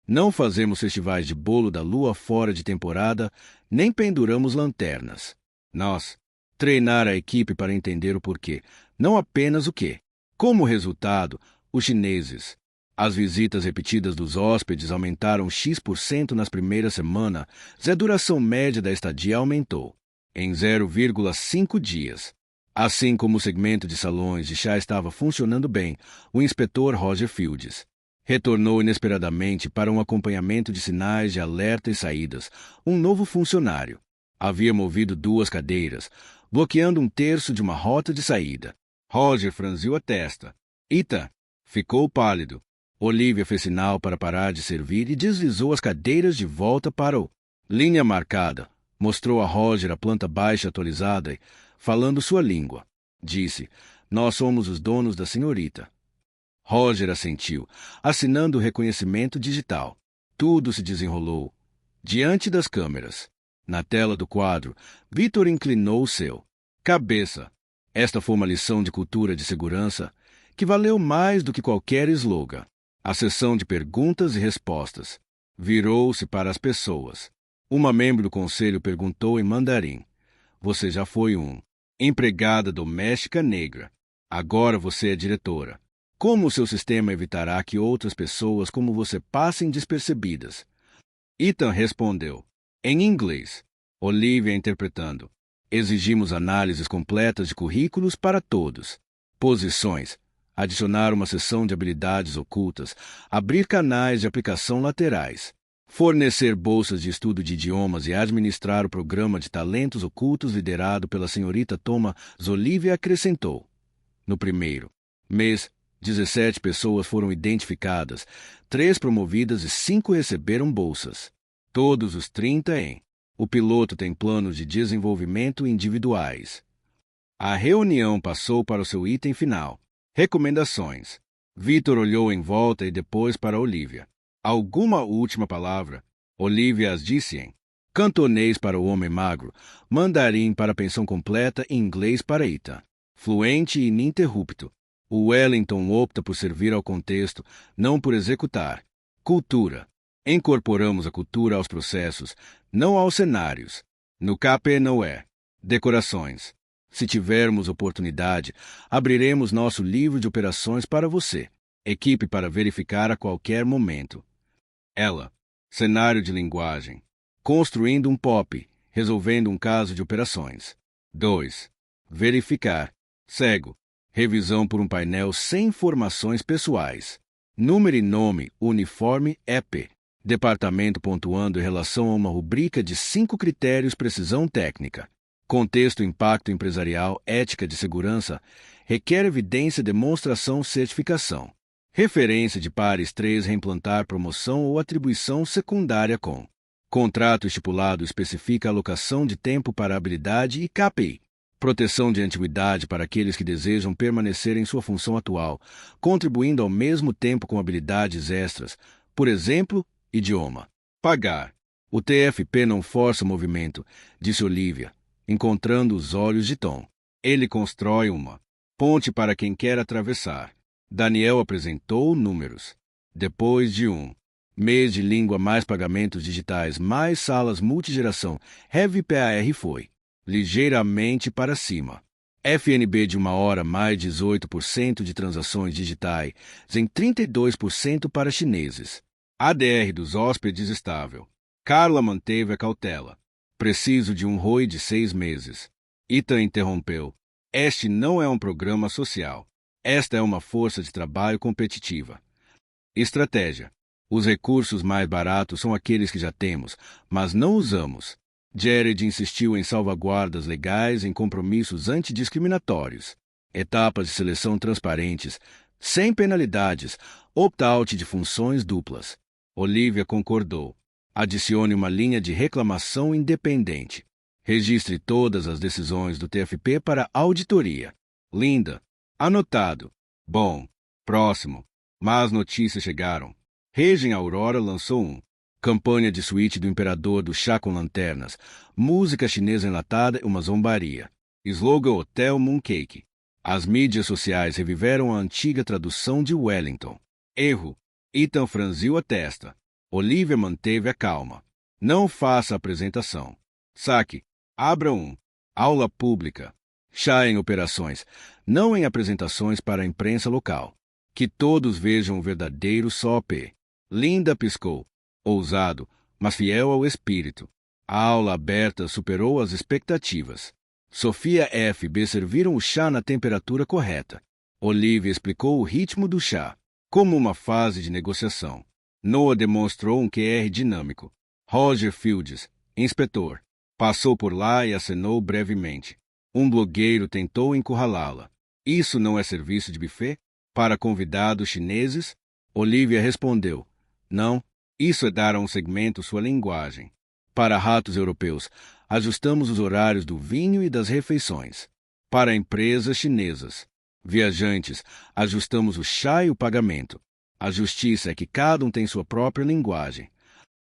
Não fazemos festivais de bolo da lua fora de temporada, nem penduramos lanternas. Nós treinar a equipe para entender o porquê, não apenas o quê. Como resultado, os chineses. As visitas repetidas dos hóspedes aumentaram X% nas primeiras semanas, e a duração média da estadia aumentou em 0,5 dias. Assim como o segmento de salões de chá estava funcionando bem, o inspetor Roger Fields retornou inesperadamente para um acompanhamento de sinais de alerta e saídas. Um novo funcionário havia movido 2 cadeiras, bloqueando 1/3 de uma rota de saída. Roger franziu a testa. Ethan ficou pálido. Olivia fez sinal para parar de servir e deslizou as cadeiras de volta para o linha marcada. Mostrou a Roger a planta baixa atualizada e, falando sua língua, disse: nós somos os donos da senhorita. Roger assentiu, assinando o reconhecimento digital. Tudo se desenrolou diante das câmeras. Na tela do quadro, Vitor inclinou seu cabeça. Esta foi uma lição de cultura de segurança que valeu mais do que qualquer slogan. A sessão de perguntas e respostas virou-se para as pessoas. Uma membro do conselho perguntou em mandarim: você já foi empregada doméstica negra. Agora você é diretora. Como o seu sistema evitará que outras pessoas como você passem despercebidas? Ethan respondeu, em inglês. Olivia interpretando. Exigimos análises completas de currículos para todos. Posições. Adicionar uma seção de habilidades ocultas. Abrir canais de aplicação laterais. Fornecer bolsas de estudo de idiomas e administrar o programa de talentos ocultos liderado pela senhorita Thomas. Olivia acrescentou. No primeiro mês, 17 pessoas foram identificadas, 3 promovidas e 5 receberam bolsas. Todos os 30 em. O piloto tem planos de desenvolvimento individuais. A reunião passou para o seu item final. Recomendações. Vitor olhou em volta e depois para Olivia. Alguma última palavra? Olivia as disse em cantonês para o homem magro, mandarim para a pensão completa e inglês para Ethan. Fluente e ininterrupto. O Wellington opta por servir ao contexto, não por executar. Cultura. Incorporamos a cultura aos processos, não aos cenários. No KP não é. Decorações. Se tivermos oportunidade, abriremos nosso livro de operações para você. Equipe para verificar a qualquer momento. Ela. Cenário de linguagem. Construindo um POP, resolvendo um caso de operações. 2. Verificar. Cego. Revisão por um painel sem informações pessoais. Número e nome, uniforme, EP. Departamento pontuando em relação a uma rubrica de 5 critérios precisão técnica. Contexto, impacto empresarial, ética de segurança, requer evidência, demonstração, certificação. Referência de pares 3, reimplantar, promoção ou atribuição secundária com. Contrato estipulado especifica a alocação de tempo para habilidade e KPI. Proteção de antiguidade para aqueles que desejam permanecer em sua função atual, contribuindo ao mesmo tempo com habilidades extras, por exemplo, idioma. Pagar. O TFP não força o movimento, disse Olivia, encontrando os olhos de Tom. Ele constrói uma ponte para quem quer atravessar. Daniel apresentou números. Depois de um mês de língua, mais pagamentos digitais, mais salas multigeração, Heavy PAR foi ligeiramente para cima. FNB de 1 hora, mais 18% de transações digitais, em 32% para chineses. ADR dos hóspedes estável. Carla manteve a cautela. Preciso de um ROI de 6 meses. Ethan interrompeu. Este não é um programa social. Esta é uma força de trabalho competitiva. Estratégia. Os recursos mais baratos são aqueles que já temos, mas não usamos. Jared insistiu em salvaguardas legais, em compromissos antidiscriminatórios. Etapas de seleção transparentes, sem penalidades, opt-out de funções duplas. Olivia concordou. Adicione uma linha de reclamação independente. Registre todas as decisões do TFP para auditoria. Linda. Anotado. Bom. Próximo. Más notícias chegaram. Regen Aurora lançou campanha de suíte do Imperador do Chá com lanternas, música chinesa enlatada e uma zombaria. Slogan Hotel Mooncake. As mídias sociais reviveram a antiga tradução de Wellington. Erro. Ethan franziu a testa. Olivia manteve a calma. Não faça apresentação. Saque. Abra aula pública. Chá em operações, não em apresentações para a imprensa local. Que todos vejam o verdadeiro SOP. Linda piscou. Ousado, mas fiel ao espírito. A aula aberta superou as expectativas. Sofia e FB serviram o chá na temperatura correta. Olivia explicou o ritmo do chá, como uma fase de negociação. Noah demonstrou um QR dinâmico. Roger Fields, inspetor, passou por lá e acenou brevemente. Um blogueiro tentou encurralá-la. Isso não é serviço de buffet? Para convidados chineses? Olivia respondeu. Não, isso é dar a um segmento sua linguagem. Para ratos europeus, ajustamos os horários do vinho e das refeições. Para empresas chinesas, viajantes, ajustamos o chá e o pagamento. A justiça é que cada um tem sua própria linguagem.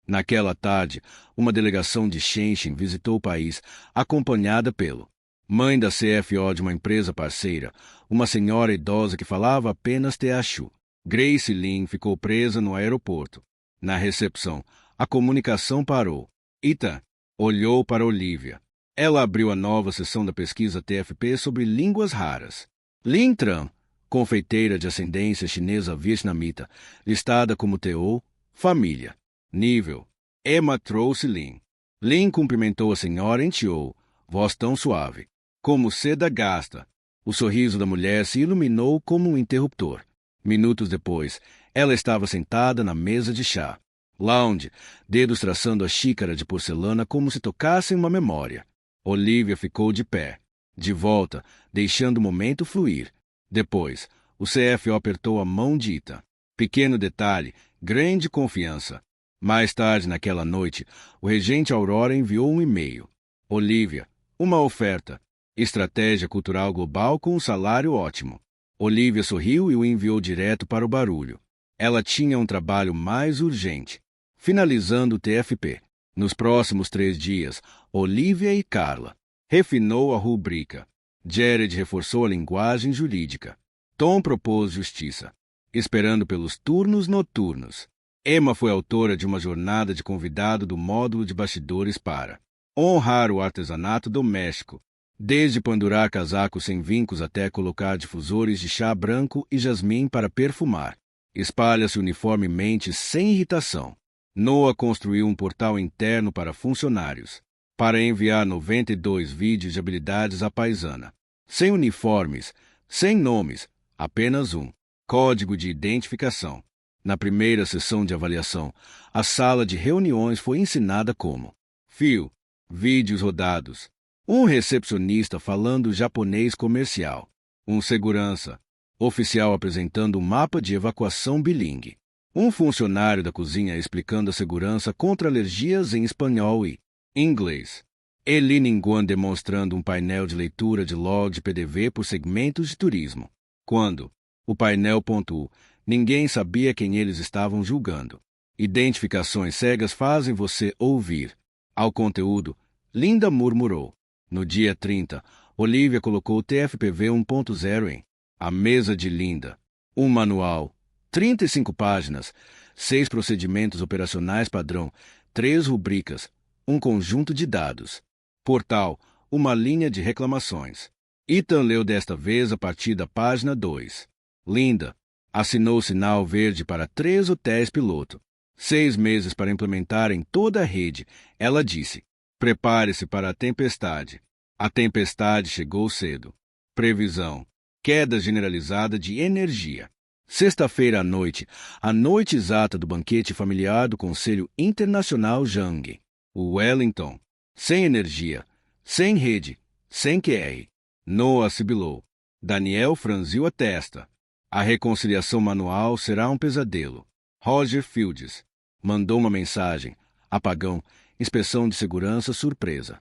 Naquela tarde, uma delegação de Shenzhen visitou o país, acompanhada pelo mãe da CFO de uma empresa parceira, uma senhora idosa que falava apenas Teochew. Grace Lin ficou presa no aeroporto. Na recepção, a comunicação parou. Ethan olhou para Olivia. Ela abriu a nova sessão da pesquisa TFP sobre línguas raras. Lin Tran, confeiteira de ascendência chinesa-vietnamita, listada como TO, família. Nível. Emma trouxe Lin. Lin cumprimentou a senhora em Tio, voz tão suave. Como seda gasta. O sorriso da mulher se iluminou como um interruptor. Minutos depois, ela estava sentada na mesa de chá. Lounge, dedos traçando a xícara de porcelana como se tocassem uma memória. Olivia ficou de pé, de volta, deixando o momento fluir. Depois, o CFO apertou a mão de Ethan. Pequeno detalhe, grande confiança. Mais tarde naquela noite, o regente Aurora enviou um e-mail. Olivia, uma oferta. Estratégia cultural global com um salário ótimo. Olivia sorriu e o enviou direto para o barulho. Ela tinha um trabalho mais urgente. Finalizando o TFP. Nos próximos 3 dias, Olivia e Carla refinou a rubrica. Jared reforçou a linguagem jurídica. Tom propôs justiça, esperando pelos turnos noturnos. Emma foi autora de uma jornada de convidado do módulo de bastidores para honrar o artesanato doméstico, desde pendurar casacos sem vincos até colocar difusores de chá branco e jasmim para perfumar. Espalha-se uniformemente sem irritação. Noah construiu um portal interno para funcionários, para enviar 92 vídeos de habilidades à paisana. Sem uniformes, sem nomes, apenas um código de identificação. Na primeira sessão de avaliação, a sala de reuniões foi ensinada como fio, vídeos rodados, Um recepcionista falando japonês comercial. Um segurança. Oficial apresentando um mapa de evacuação bilingue. Um funcionário da cozinha explicando a segurança contra alergias em espanhol e inglês. Eli Ningguan demonstrando um painel de leitura de log de PDV por segmentos de turismo. Quando o painel pontuou, ninguém sabia quem eles estavam julgando. Identificações cegas fazem você ouvir. Ao conteúdo, Linda murmurou. No dia 30, Olivia colocou o TFPV 1.0 em A Mesa de Linda. Um manual, 35 páginas, 6 procedimentos operacionais padrão, 3 rubricas, um conjunto de dados. Portal, uma linha de reclamações. Ethan leu desta vez a partir da página 2. Linda assinou o sinal verde para 3 hotéis piloto. 6 meses para implementar em toda a rede. Ela disse: prepare-se para a tempestade. A tempestade chegou cedo. Previsão: queda generalizada de energia. Sexta-feira à noite, a noite exata do banquete familiar do Conselho Internacional Jang. O Wellington. Sem energia, sem rede, sem QR. Noah sibilou. Daniel franziu a testa. A reconciliação manual será um pesadelo. Roger Fields mandou uma mensagem. Apagão, inspeção de segurança surpresa.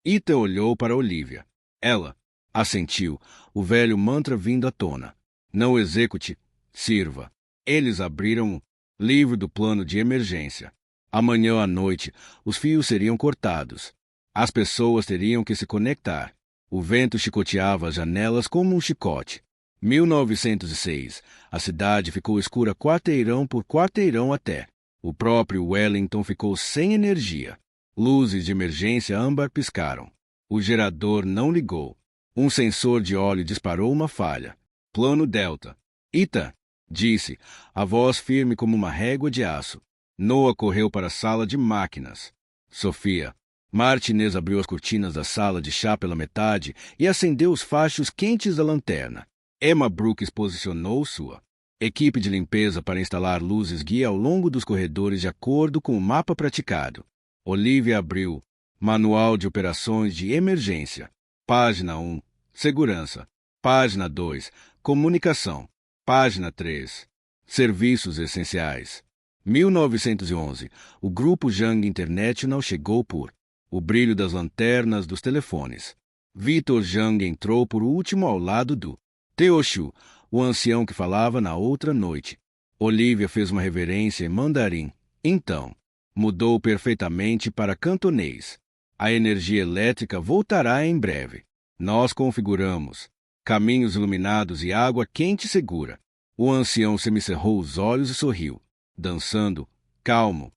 Ethan olhou para Olivia. Ela assentiu, o velho mantra vindo à tona. Não execute, sirva. Eles abriram o livro do plano de emergência. Amanhã à noite, os fios seriam cortados. As pessoas teriam que se conectar. O vento chicoteava as janelas como um chicote. 1906. A cidade ficou escura quarteirão por quarteirão até. O próprio Wellington ficou sem energia. Luzes de emergência âmbar piscaram. O gerador não ligou. Um sensor de óleo disparou uma falha. Plano Delta. Ethan, disse, a voz firme como uma régua de aço. Noah correu para a sala de máquinas. Sofia. Martinez abriu as cortinas da sala de chá pela metade e acendeu os fachos quentes da lanterna. Emma Brooks posicionou sua equipe de limpeza para instalar luzes guia ao longo dos corredores de acordo com o mapa praticado. Olivia abriu Manual de Operações de Emergência. Página 1. Segurança. Página 2. Comunicação. Página 3. Serviços essenciais. 1911. O grupo Jang International chegou por o brilho das lanternas dos telefones. Victor Jang entrou por último ao lado do Teoshu, o ancião que falava na outra noite. Olivia fez uma reverência em mandarim. Então, mudou perfeitamente para cantonês. A energia elétrica voltará em breve. Nós configuramos caminhos iluminados e água quente e segura. O ancião semicerrou os olhos e sorriu, dançando, calmo.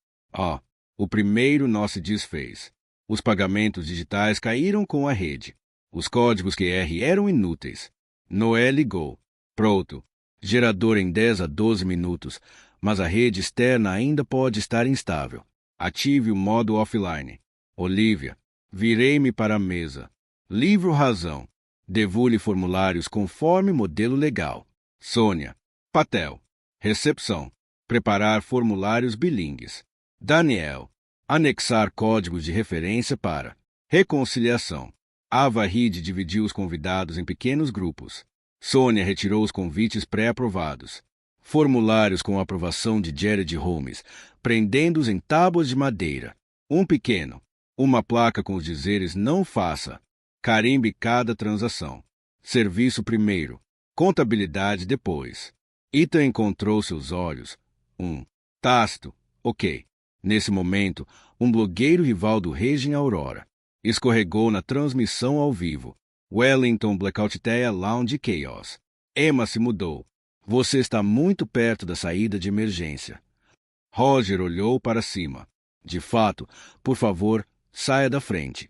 O primeiro nó se desfez. Os pagamentos digitais caíram com a rede. Os códigos QR eram inúteis. Noé ligou. Pronto. Gerador em 10 a 12 minutos, mas a rede externa ainda pode estar instável. Ative o modo offline. Olivia. Virei-me para a mesa. Livro razão. Devo-lhe formulários conforme modelo legal. Sônia. Patel. Recepção. Preparar formulários bilíngues. Daniel. Anexar códigos de referência para reconciliação. Avahid dividiu os convidados em pequenos grupos. Sônia retirou os convites pré-aprovados. Formulários com aprovação de Jared Holmes, prendendo-os em tábuas de madeira. Um pequeno. Uma placa com os dizeres não faça. Carimbe cada transação. Serviço primeiro. Contabilidade depois. Ethan encontrou seus olhos. Tácito. Ok. Nesse momento, um blogueiro rival do Raging Aurora escorregou na transmissão ao vivo. Wellington Blackouteia Lounge Chaos. Emma se mudou. Você está muito perto da saída de emergência. Roger olhou para cima. De fato, por favor, saia da frente.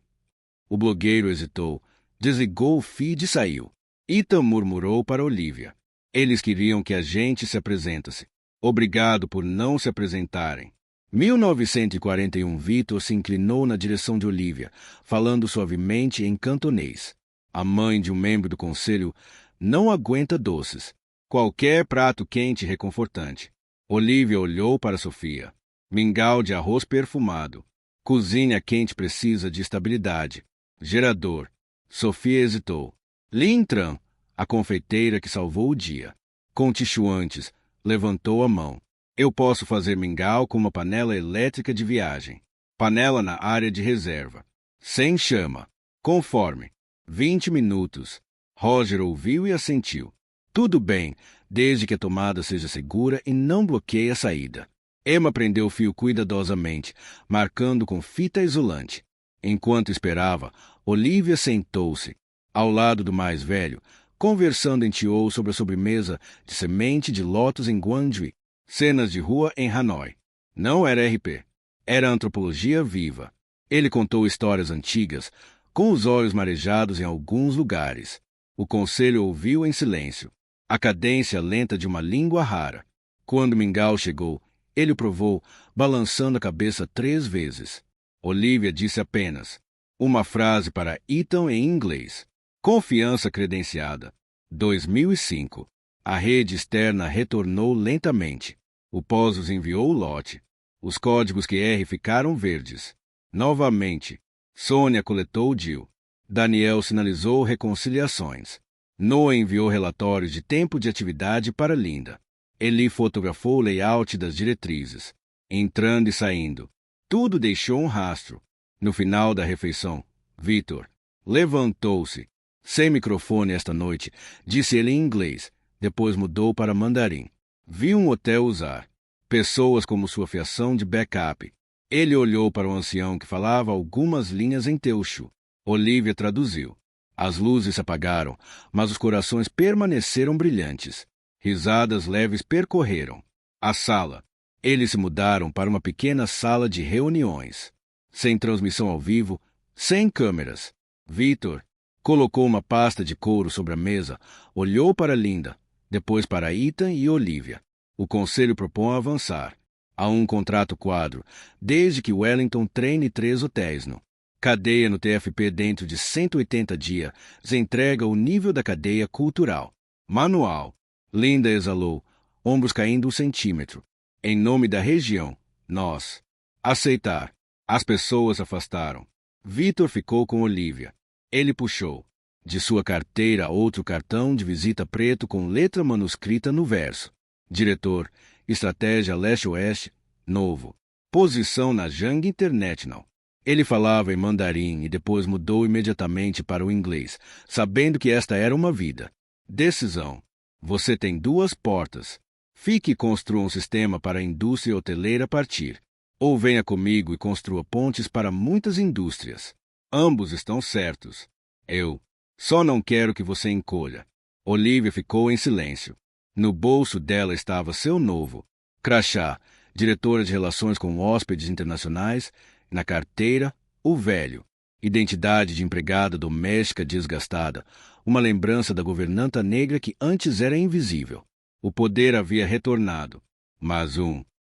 O blogueiro hesitou, desligou o feed e saiu. Ethan murmurou para Olivia. Eles queriam que a gente se apresentasse. Obrigado por não se apresentarem. 1941. Victor se inclinou na direção de Olivia, falando suavemente em cantonês. A mãe de um membro do conselho não aguenta doces. Qualquer prato quente e reconfortante. Olivia olhou para Sofia. Mingau de arroz perfumado. Cozinha quente precisa de estabilidade. Gerador. Sofia hesitou. Lin Tran, a confeiteira que salvou o dia. Contichuantes, levantou a mão. Eu posso fazer mingau com uma panela elétrica de viagem. Panela na área de reserva. Sem chama. Conforme. 20 minutos. Roger ouviu e assentiu. Tudo bem, desde que a tomada seja segura e não bloqueie a saída. Emma prendeu o fio cuidadosamente, marcando com fita isolante. Enquanto esperava, Olivia sentou-se, ao lado do mais velho, conversando em Tiou sobre a sobremesa de semente de lótus em Guangzhou, cenas de rua em Hanoi. Não era RP, era antropologia viva. Ele contou histórias antigas, com os olhos marejados em alguns lugares. O conselho ouviu em silêncio, a cadência lenta de uma língua rara. Quando Mingau chegou, ele o provou, balançando a cabeça 3 vezes. Olivia disse apenas uma frase para Ethan em inglês. Confiança credenciada. 2005. A rede externa retornou lentamente. O POS enviou o lote. Os códigos QR ficaram verdes. Novamente. Sônia coletou Jill. Daniel sinalizou reconciliações. Noah enviou relatórios de tempo de atividade para Linda. Eli fotografou o layout das diretrizes. Entrando e saindo. Tudo deixou um rastro. No final da refeição, Victor levantou-se. Sem microfone esta noite, disse ele em inglês. Depois mudou para mandarim. Vi um hotel usar pessoas como sua fiação de backup. Ele olhou para o ancião que falava algumas linhas em Teochew. Olivia traduziu. As luzes se apagaram, mas os corações permaneceram brilhantes. Risadas leves percorreram a sala. Eles se mudaram para uma pequena sala de reuniões. Sem transmissão ao vivo, sem câmeras. Victor colocou uma pasta de couro sobre a mesa, olhou para Linda, depois para Ethan e Olivia. O conselho propõe avançar. Há um contrato quadro, desde que Wellington treine 3 hotéis no cadeia no TFP dentro de 180 dias, entrega o nível da cadeia cultural. Manual. Linda exalou, ombros caindo 1 centímetro. Em nome da região, nós. Aceitar. As pessoas afastaram. Victor ficou com Olivia. Ele puxou de sua carteira outro cartão de visita preto com letra manuscrita no verso. Diretor, Estratégia Leste-Oeste, novo. Posição na Jang International. Ele falava em mandarim e depois mudou imediatamente para o inglês, sabendo que esta era uma vida. Decisão. Você tem 2 portas. Fique e construa um sistema para a indústria hoteleira partir. Ou venha comigo e construa pontes para muitas indústrias. Ambos estão certos. Eu só não quero que você encolha. Olivia ficou em silêncio. No bolso dela estava seu novo crachá, diretora de relações com hóspedes internacionais, na carteira, o velho. Identidade de empregada doméstica desgastada, uma lembrança da governanta negra que antes era invisível. O poder havia retornado. Mas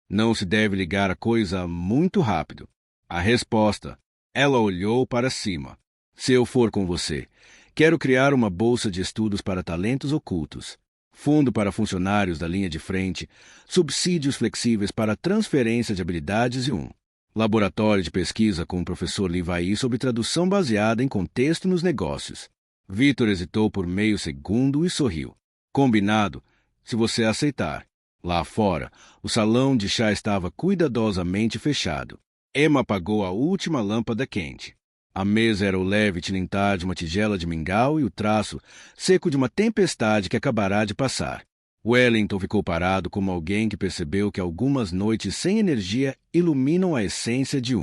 não se deve ligar a coisa muito rápido. A resposta. Ela olhou para cima. Se eu for com você, quero criar uma bolsa de estudos para talentos ocultos, fundo para funcionários da linha de frente, subsídios flexíveis para transferência de habilidades e laboratório de pesquisa com o professor Levi sobre tradução baseada em contexto nos negócios. Victor hesitou por meio segundo e sorriu. Combinado, se você aceitar. Lá fora, o salão de chá estava cuidadosamente fechado. Emma apagou a última lâmpada quente. A mesa era o leve tilintar de uma tigela de mingau e o traço seco de uma tempestade que acabará de passar. Wellington ficou parado como alguém que percebeu que algumas noites sem energia iluminam a essência de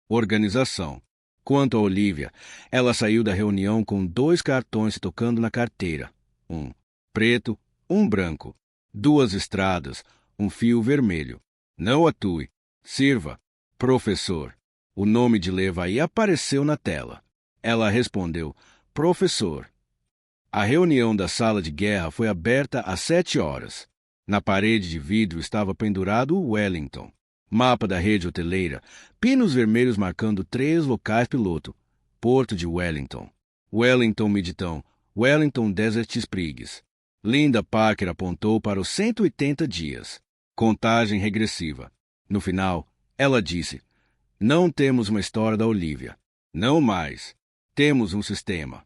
organização. Quanto a Olivia, ela saiu da reunião com 2 cartões se tocando na carteira. Um preto, um branco. 2 estradas, um fio vermelho. Não atue. Sirva. Professor. O nome de Levi apareceu na tela. Ela respondeu, professor. A reunião da sala de guerra foi aberta às 7 horas. Na parede de vidro estava pendurado o Wellington. Mapa da rede hoteleira, pinos vermelhos marcando 3 locais piloto. Porto de Wellington. Wellington Midtown, Wellington Desert Springs. Linda Parker apontou para os 180 dias. Contagem regressiva. No final, ela disse, não temos uma história da Olivia. Não mais. Temos um sistema.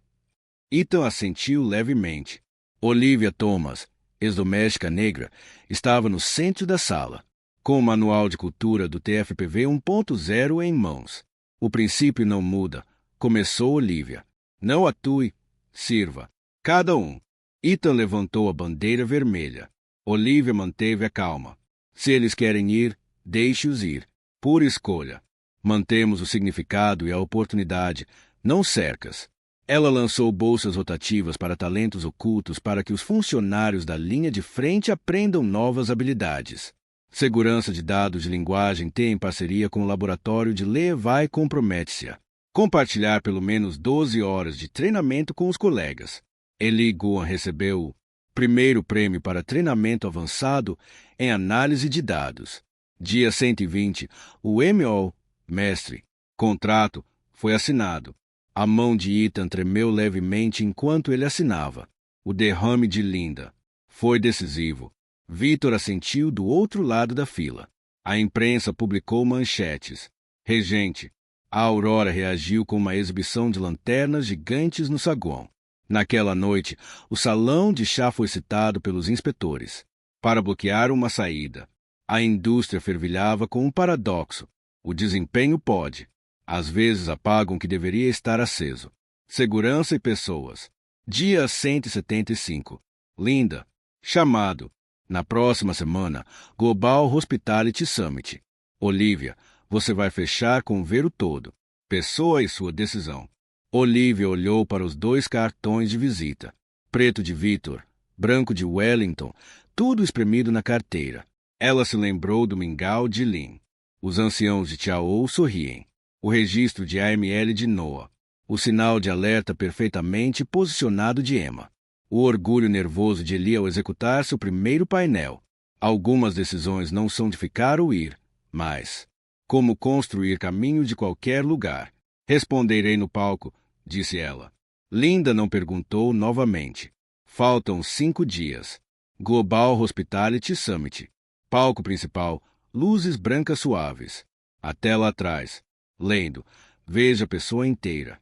Ethan assentiu levemente. Olivia Thomas, ex-doméstica negra, estava no centro da sala, com o manual de cultura do TFPV 1.0 em mãos. O princípio não muda, começou Olivia. Não atue, sirva. Cada um. Ethan levantou a bandeira vermelha. Olivia manteve a calma. Se eles querem ir, deixe-os ir. Por escolha. Mantemos o significado e a oportunidade, não cercas. Ela lançou bolsas rotativas para talentos ocultos para que os funcionários da linha de frente aprendam novas habilidades. Segurança de dados de linguagem T em parceria com o laboratório de Levi compromete-se a compartilhar pelo menos 12 horas de treinamento com os colegas. Eli Guan recebeu o primeiro prêmio para treinamento avançado em análise de dados. Dia 120, o MO, mestre, contrato, foi assinado. A mão de Ethan tremeu levemente enquanto ele assinava. O derrame de Linda foi decisivo. Victor assentiu do outro lado da fila. A imprensa publicou manchetes. Regente. A Aurora reagiu com uma exibição de lanternas gigantes no saguão. Naquela noite, o salão de chá foi citado pelos inspetores para bloquear uma saída. A indústria fervilhava com um paradoxo. O desempenho pode. Às vezes apagam o que deveria estar aceso. Segurança e pessoas. Dia 175. Linda. Chamado. Na próxima semana, Global Hospitality Summit. Olivia, você vai fechar com ver o todo. Pessoa e sua decisão. Olivia olhou para os 2 cartões de visita. Preto de Victor, branco de Wellington, tudo espremido na carteira. Ela se lembrou do mingau de Lin. Os anciãos de Chao sorriem. O registro de AML de Noah. O sinal de alerta perfeitamente posicionado de Emma. O orgulho nervoso de Eli ao executar seu primeiro painel. Algumas decisões não são de ficar ou ir, mas como construir caminho de qualquer lugar. Responderei no palco, disse ela. Linda não perguntou novamente. Faltam 5 dias. Global Hospitality Summit. Palco principal, luzes brancas suaves. A tela atrás. Lendo, veja a pessoa inteira.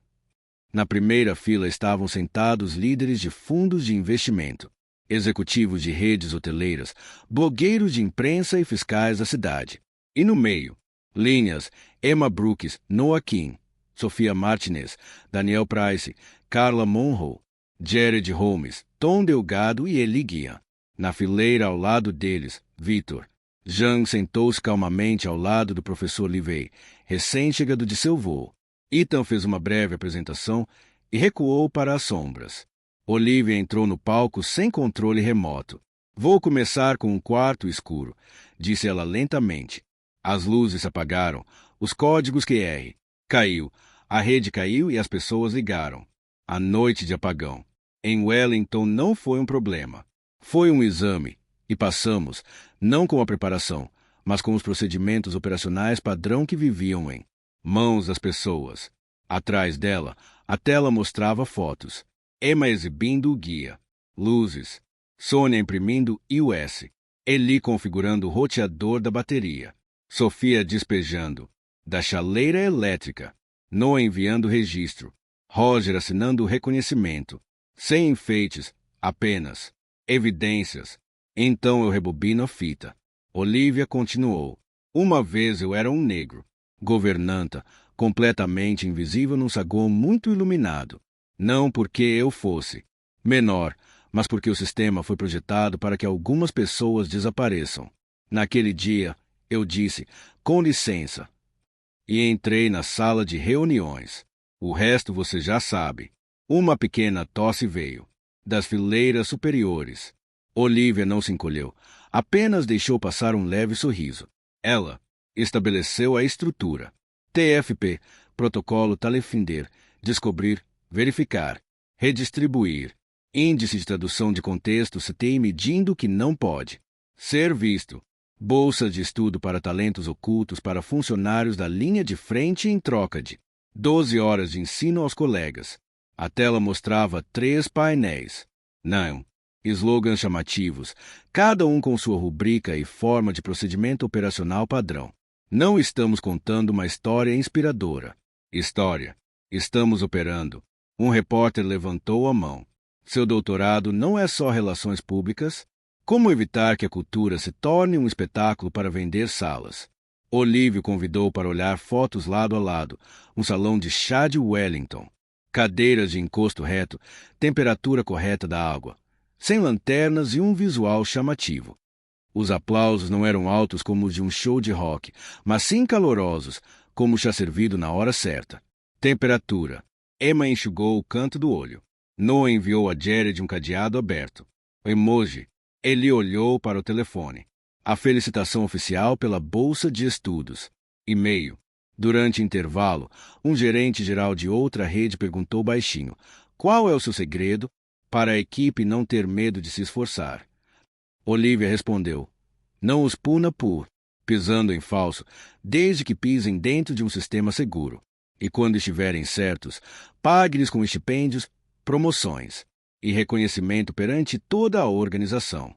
Na primeira fila estavam sentados líderes de fundos de investimento, executivos de redes hoteleiras, blogueiros de imprensa e fiscais da cidade. E no meio, linhas Emma Brooks, Noah Kim, Sofia Martinez, Daniel Price, Carla Monroe, Jared Holmes, Tom Delgado e Eli Guian. Na fileira ao lado deles, Victor. Zhang sentou-se calmamente ao lado do professor Livey, recém-chegado de seu voo. Ethan fez uma breve apresentação e recuou para as sombras. Olivia entrou no palco sem controle remoto. Vou começar com um quarto escuro, disse ela lentamente. As luzes se apagaram, os códigos QR. Caiu, a rede caiu e as pessoas ligaram. A noite de apagão. Em Wellington não foi um problema. Foi um exame, e passamos, não com a preparação, mas com os procedimentos operacionais padrão que viviam em mãos das pessoas. Atrás dela, a tela mostrava fotos. Emma exibindo o guia. Luzes. Sônia imprimindo iOS. Eli configurando o roteador da bateria. Sofia despejando. Da chaleira elétrica. Noah enviando registro. Roger assinando o reconhecimento. Sem enfeites, apenas evidências. Então eu rebobino a fita. Olivia continuou. Uma vez eu era um negro. Governanta, completamente invisível num saguão muito iluminado. Não porque eu fosse menor, mas porque o sistema foi projetado para que algumas pessoas desapareçam. Naquele dia, eu disse, com licença, e entrei na sala de reuniões. O resto você já sabe. Uma pequena tosse veio das fileiras superiores. Olivia não se encolheu, apenas deixou passar um leve sorriso. Ela estabeleceu a estrutura. TFP, protocolo Telefinder, descobrir, verificar, redistribuir. Índice de tradução de contexto CTI medindo que não pode ser visto. Bolsa de estudo para talentos ocultos para funcionários da linha de frente em troca de 12 horas de ensino aos colegas. A tela mostrava 3 painéis. Não. Slogans chamativos, cada um com sua rubrica e forma de procedimento operacional padrão. Não estamos contando uma história inspiradora. História Estamos operando. Um repórter levantou a mão. Seu doutorado não é só relações públicas? Como evitar que a cultura se torne um espetáculo para vender salas? Olívio convidou para olhar fotos lado a lado, um salão de chá de Wellington, cadeiras de encosto reto, temperatura correta da água, sem lanternas e um visual chamativo. Os aplausos não eram altos como os de um show de rock, mas sim calorosos, como o chá servido na hora certa. Temperatura. Emma enxugou o canto do olho. Noah enviou a Jared um cadeado aberto. Emoji. Ele olhou para o telefone. A felicitação oficial pela bolsa de estudos. E-mail. Durante intervalo, um gerente geral de outra rede perguntou baixinho: qual é o seu segredo para a equipe não ter medo de se esforçar? Olivia respondeu: não os puna por pisando em falso, desde que pisem dentro de um sistema seguro. E quando estiverem certos, pague-lhes com estipêndios, promoções e reconhecimento perante toda a organização.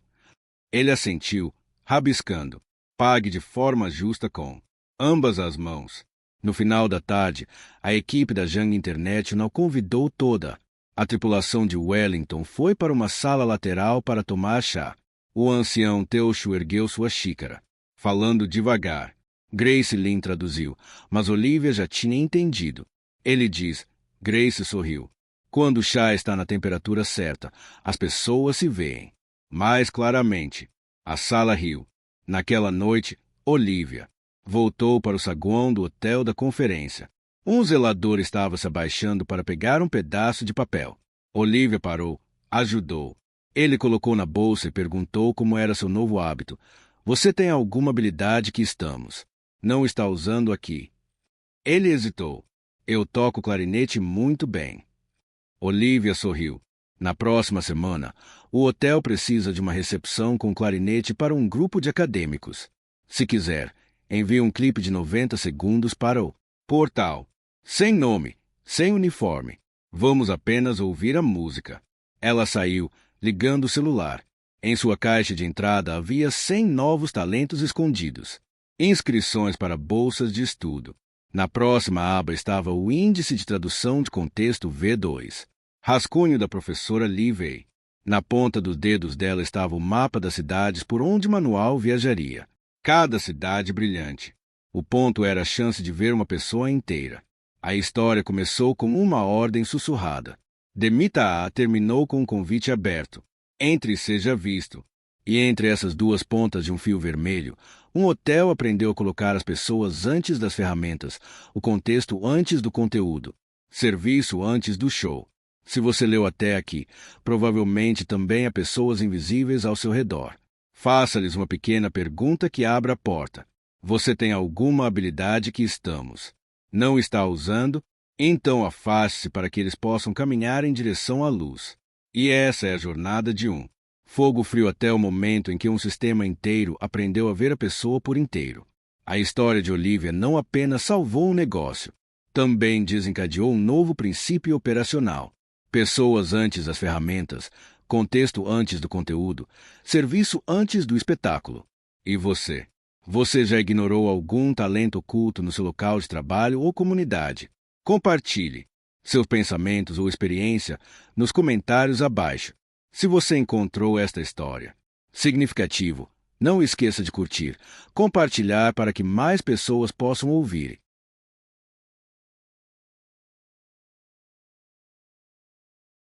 Ele assentiu, rabiscando: pague de forma justa com ambas as mãos. No final da tarde, a equipe da Young International convidou toda. A tripulação de Wellington foi para uma sala lateral para tomar chá. O ancião Teosho ergueu sua xícara, falando devagar. Grace Lynn traduziu, mas Olivia já tinha entendido. Ele diz: Grace sorriu. Quando o chá está na temperatura certa, as pessoas se veem mais claramente. A sala riu. Naquela noite, Olivia voltou para o saguão do hotel da conferência. Um zelador estava se abaixando para pegar um pedaço de papel. Olivia parou, ajudou. Ele colocou na bolsa e perguntou como era seu novo hábito. Você tem alguma habilidade que não está usando aqui? Ele hesitou. Eu toco clarinete muito bem. Olivia sorriu. Na próxima semana, o hotel precisa de uma recepção com clarinete para um grupo de acadêmicos. Se quiser, envie um clipe de 90 segundos para o portal. Sem nome, sem uniforme. Vamos apenas ouvir a música. Ela saiu, ligando o celular. Em sua caixa de entrada havia 100 novos talentos escondidos. Inscrições para bolsas de estudo. Na próxima aba estava o Índice de Tradução de Contexto V2. Rascunho da professora Livey. Na ponta dos dedos dela estava o mapa das cidades por onde o manual viajaria. Cada cidade brilhante. O ponto era a chance de ver uma pessoa inteira. A história começou com uma ordem sussurrada. Demita A terminou com um convite aberto. Entre seja visto. E entre essas duas pontas de um fio vermelho, um hotel aprendeu a colocar as pessoas antes das ferramentas, o contexto antes do conteúdo, serviço antes do show. Se você leu até aqui, provavelmente também há pessoas invisíveis ao seu redor. Faça-lhes uma pequena pergunta que abra a porta. Você tem alguma habilidade que não está usando? Então afaste-se para que eles possam caminhar em direção à luz. E essa é a jornada de um fogo frio até o momento em que um sistema inteiro aprendeu a ver a pessoa por inteiro. A história de Olivia não apenas salvou um negócio, também desencadeou um novo princípio operacional. Pessoas antes das ferramentas, contexto antes do conteúdo, serviço antes do espetáculo. E você? Você já ignorou algum talento oculto no seu local de trabalho ou comunidade? Compartilhe seus pensamentos ou experiência nos comentários abaixo. Se você encontrou esta história significativo, não esqueça de curtir, compartilhar para que mais pessoas possam ouvir.